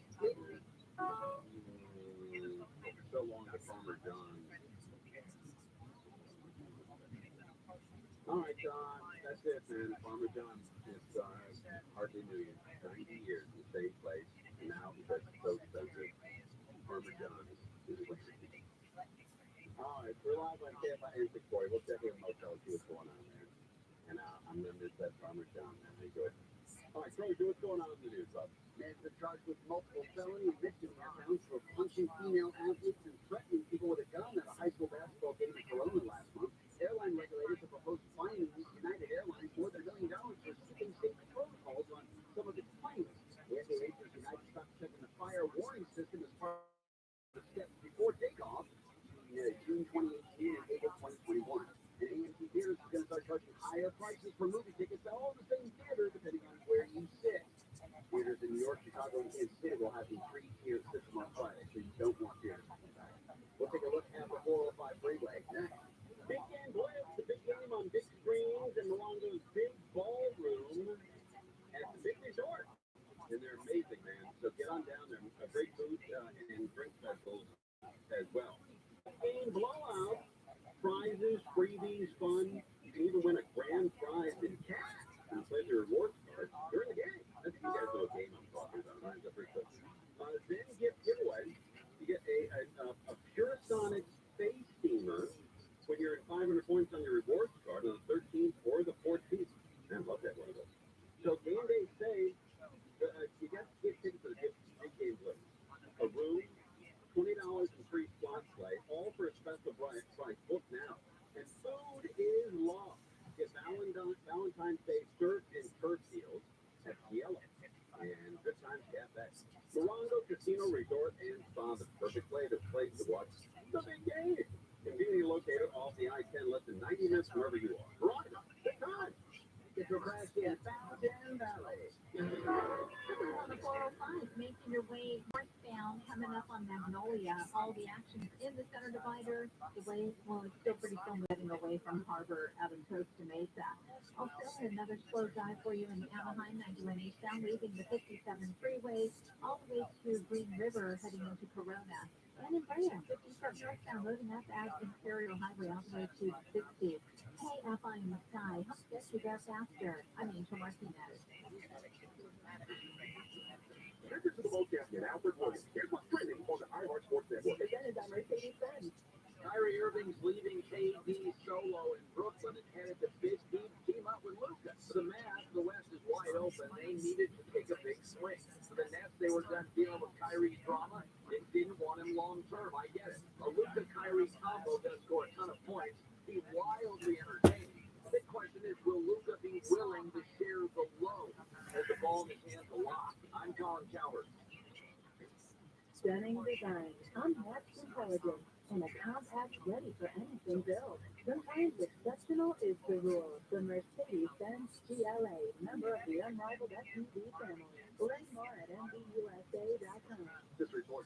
so long to Farmer John. All right, John. That's it, man. Farmer John. It's hardly New Year. 90 years in the same place. And now because it's so expensive, Farmer John is winning. All right, we're live on KFI and 640. We'll check in the motel and see what's going on there. And I'm going to miss that Farmer John, man. Enjoy it. All right, Troy, what's going on in the news, bud? Man's been charged with multiple felony and misdemeanor counts for punching female athletes and threatening people with a gun at a high school basketball game in Corona last month. Airline regulators have proposed fining United Airlines more than $1 million for skipping safety protocols on some of its planes. The FAA says United stopped checking the fire warning system as part of the steps before takeoff in June 2018 and April 2021. And AMC Theaters is going to start charging higher prices for movie tickets at all the same theater, depending on where you sit. Theaters in New York, Chicago, and Kansas City will have the 3-tier system on Friday, so you don't want theaters coming back. We'll take a look at the 405 freeway next. Big game blitz, the big game on big screens in Milongo's big ballroom at the big resort. And they're amazing, man. So get on down there. A great food and drink specials as well. Game blowout, prizes, freebies, fun. You can even win a grand prize in cash and play the rewards card during the game. I think you guys know what game I'm talking about, right? That's pretty cool. Then gift giveaway. You get a Pure Sonic space steamer when you're at 500 points on your rewards card on the 13th or the 14th. Man, I love that one of those. So game day save. You get tickets to the big game blitz. A room, $20 in free slot play, all for a special price. Book now. And food is love. Get Valentine's Day surf and turf deals at Yellow and Good Times Cafe. Milongo Casino Resort and Spa, the perfect place to watch the big game. Conveniently located off the I-10, less than 90 minutes from wherever you are. Veronica, good time. Get your crash in Fountain Valley. On the 405, making your way northbound, coming up on Magnolia. All the action's in the center divider. The way, well, it's still pretty slow moving away from Harbor out of Costa Mesa. Also, another slow drive for you in Anaheim, 91 eastbound, leaving the 57 freeway all the way to Green River, heading into Corona. And in Brandon, 57 northbound, loading up at Imperial Highway all the way to 60. KFI in the sky, help get you there faster. I'm Angel Martinez. Members of the Vocab get Alfred Williams. Here's what's trending on the iHeart Sports Network. Presented by Mercedes-Benz. Kyrie Irving's leaving KD solo in Brooklyn and headed to Big Deep team up with Luka. For the Mavs, the West is wide open. They needed to take a big swing. For the Nets, they were done dealing with Kyrie's drama and didn't want him long term. I get it. A Luka-Kyrie combo does score a ton of points. Be wildly entertaining. The big question is, will Luka be willing to share the load as the ball in his hands a lot? I'm Colin Coward. Stunning design, unmatched intelligence, and a compact ready for anything built. Sometimes exceptional is the rule. The Mercedes-Benz GLA, member of the unrivaled SUV family. Learn more at MBUSA.com.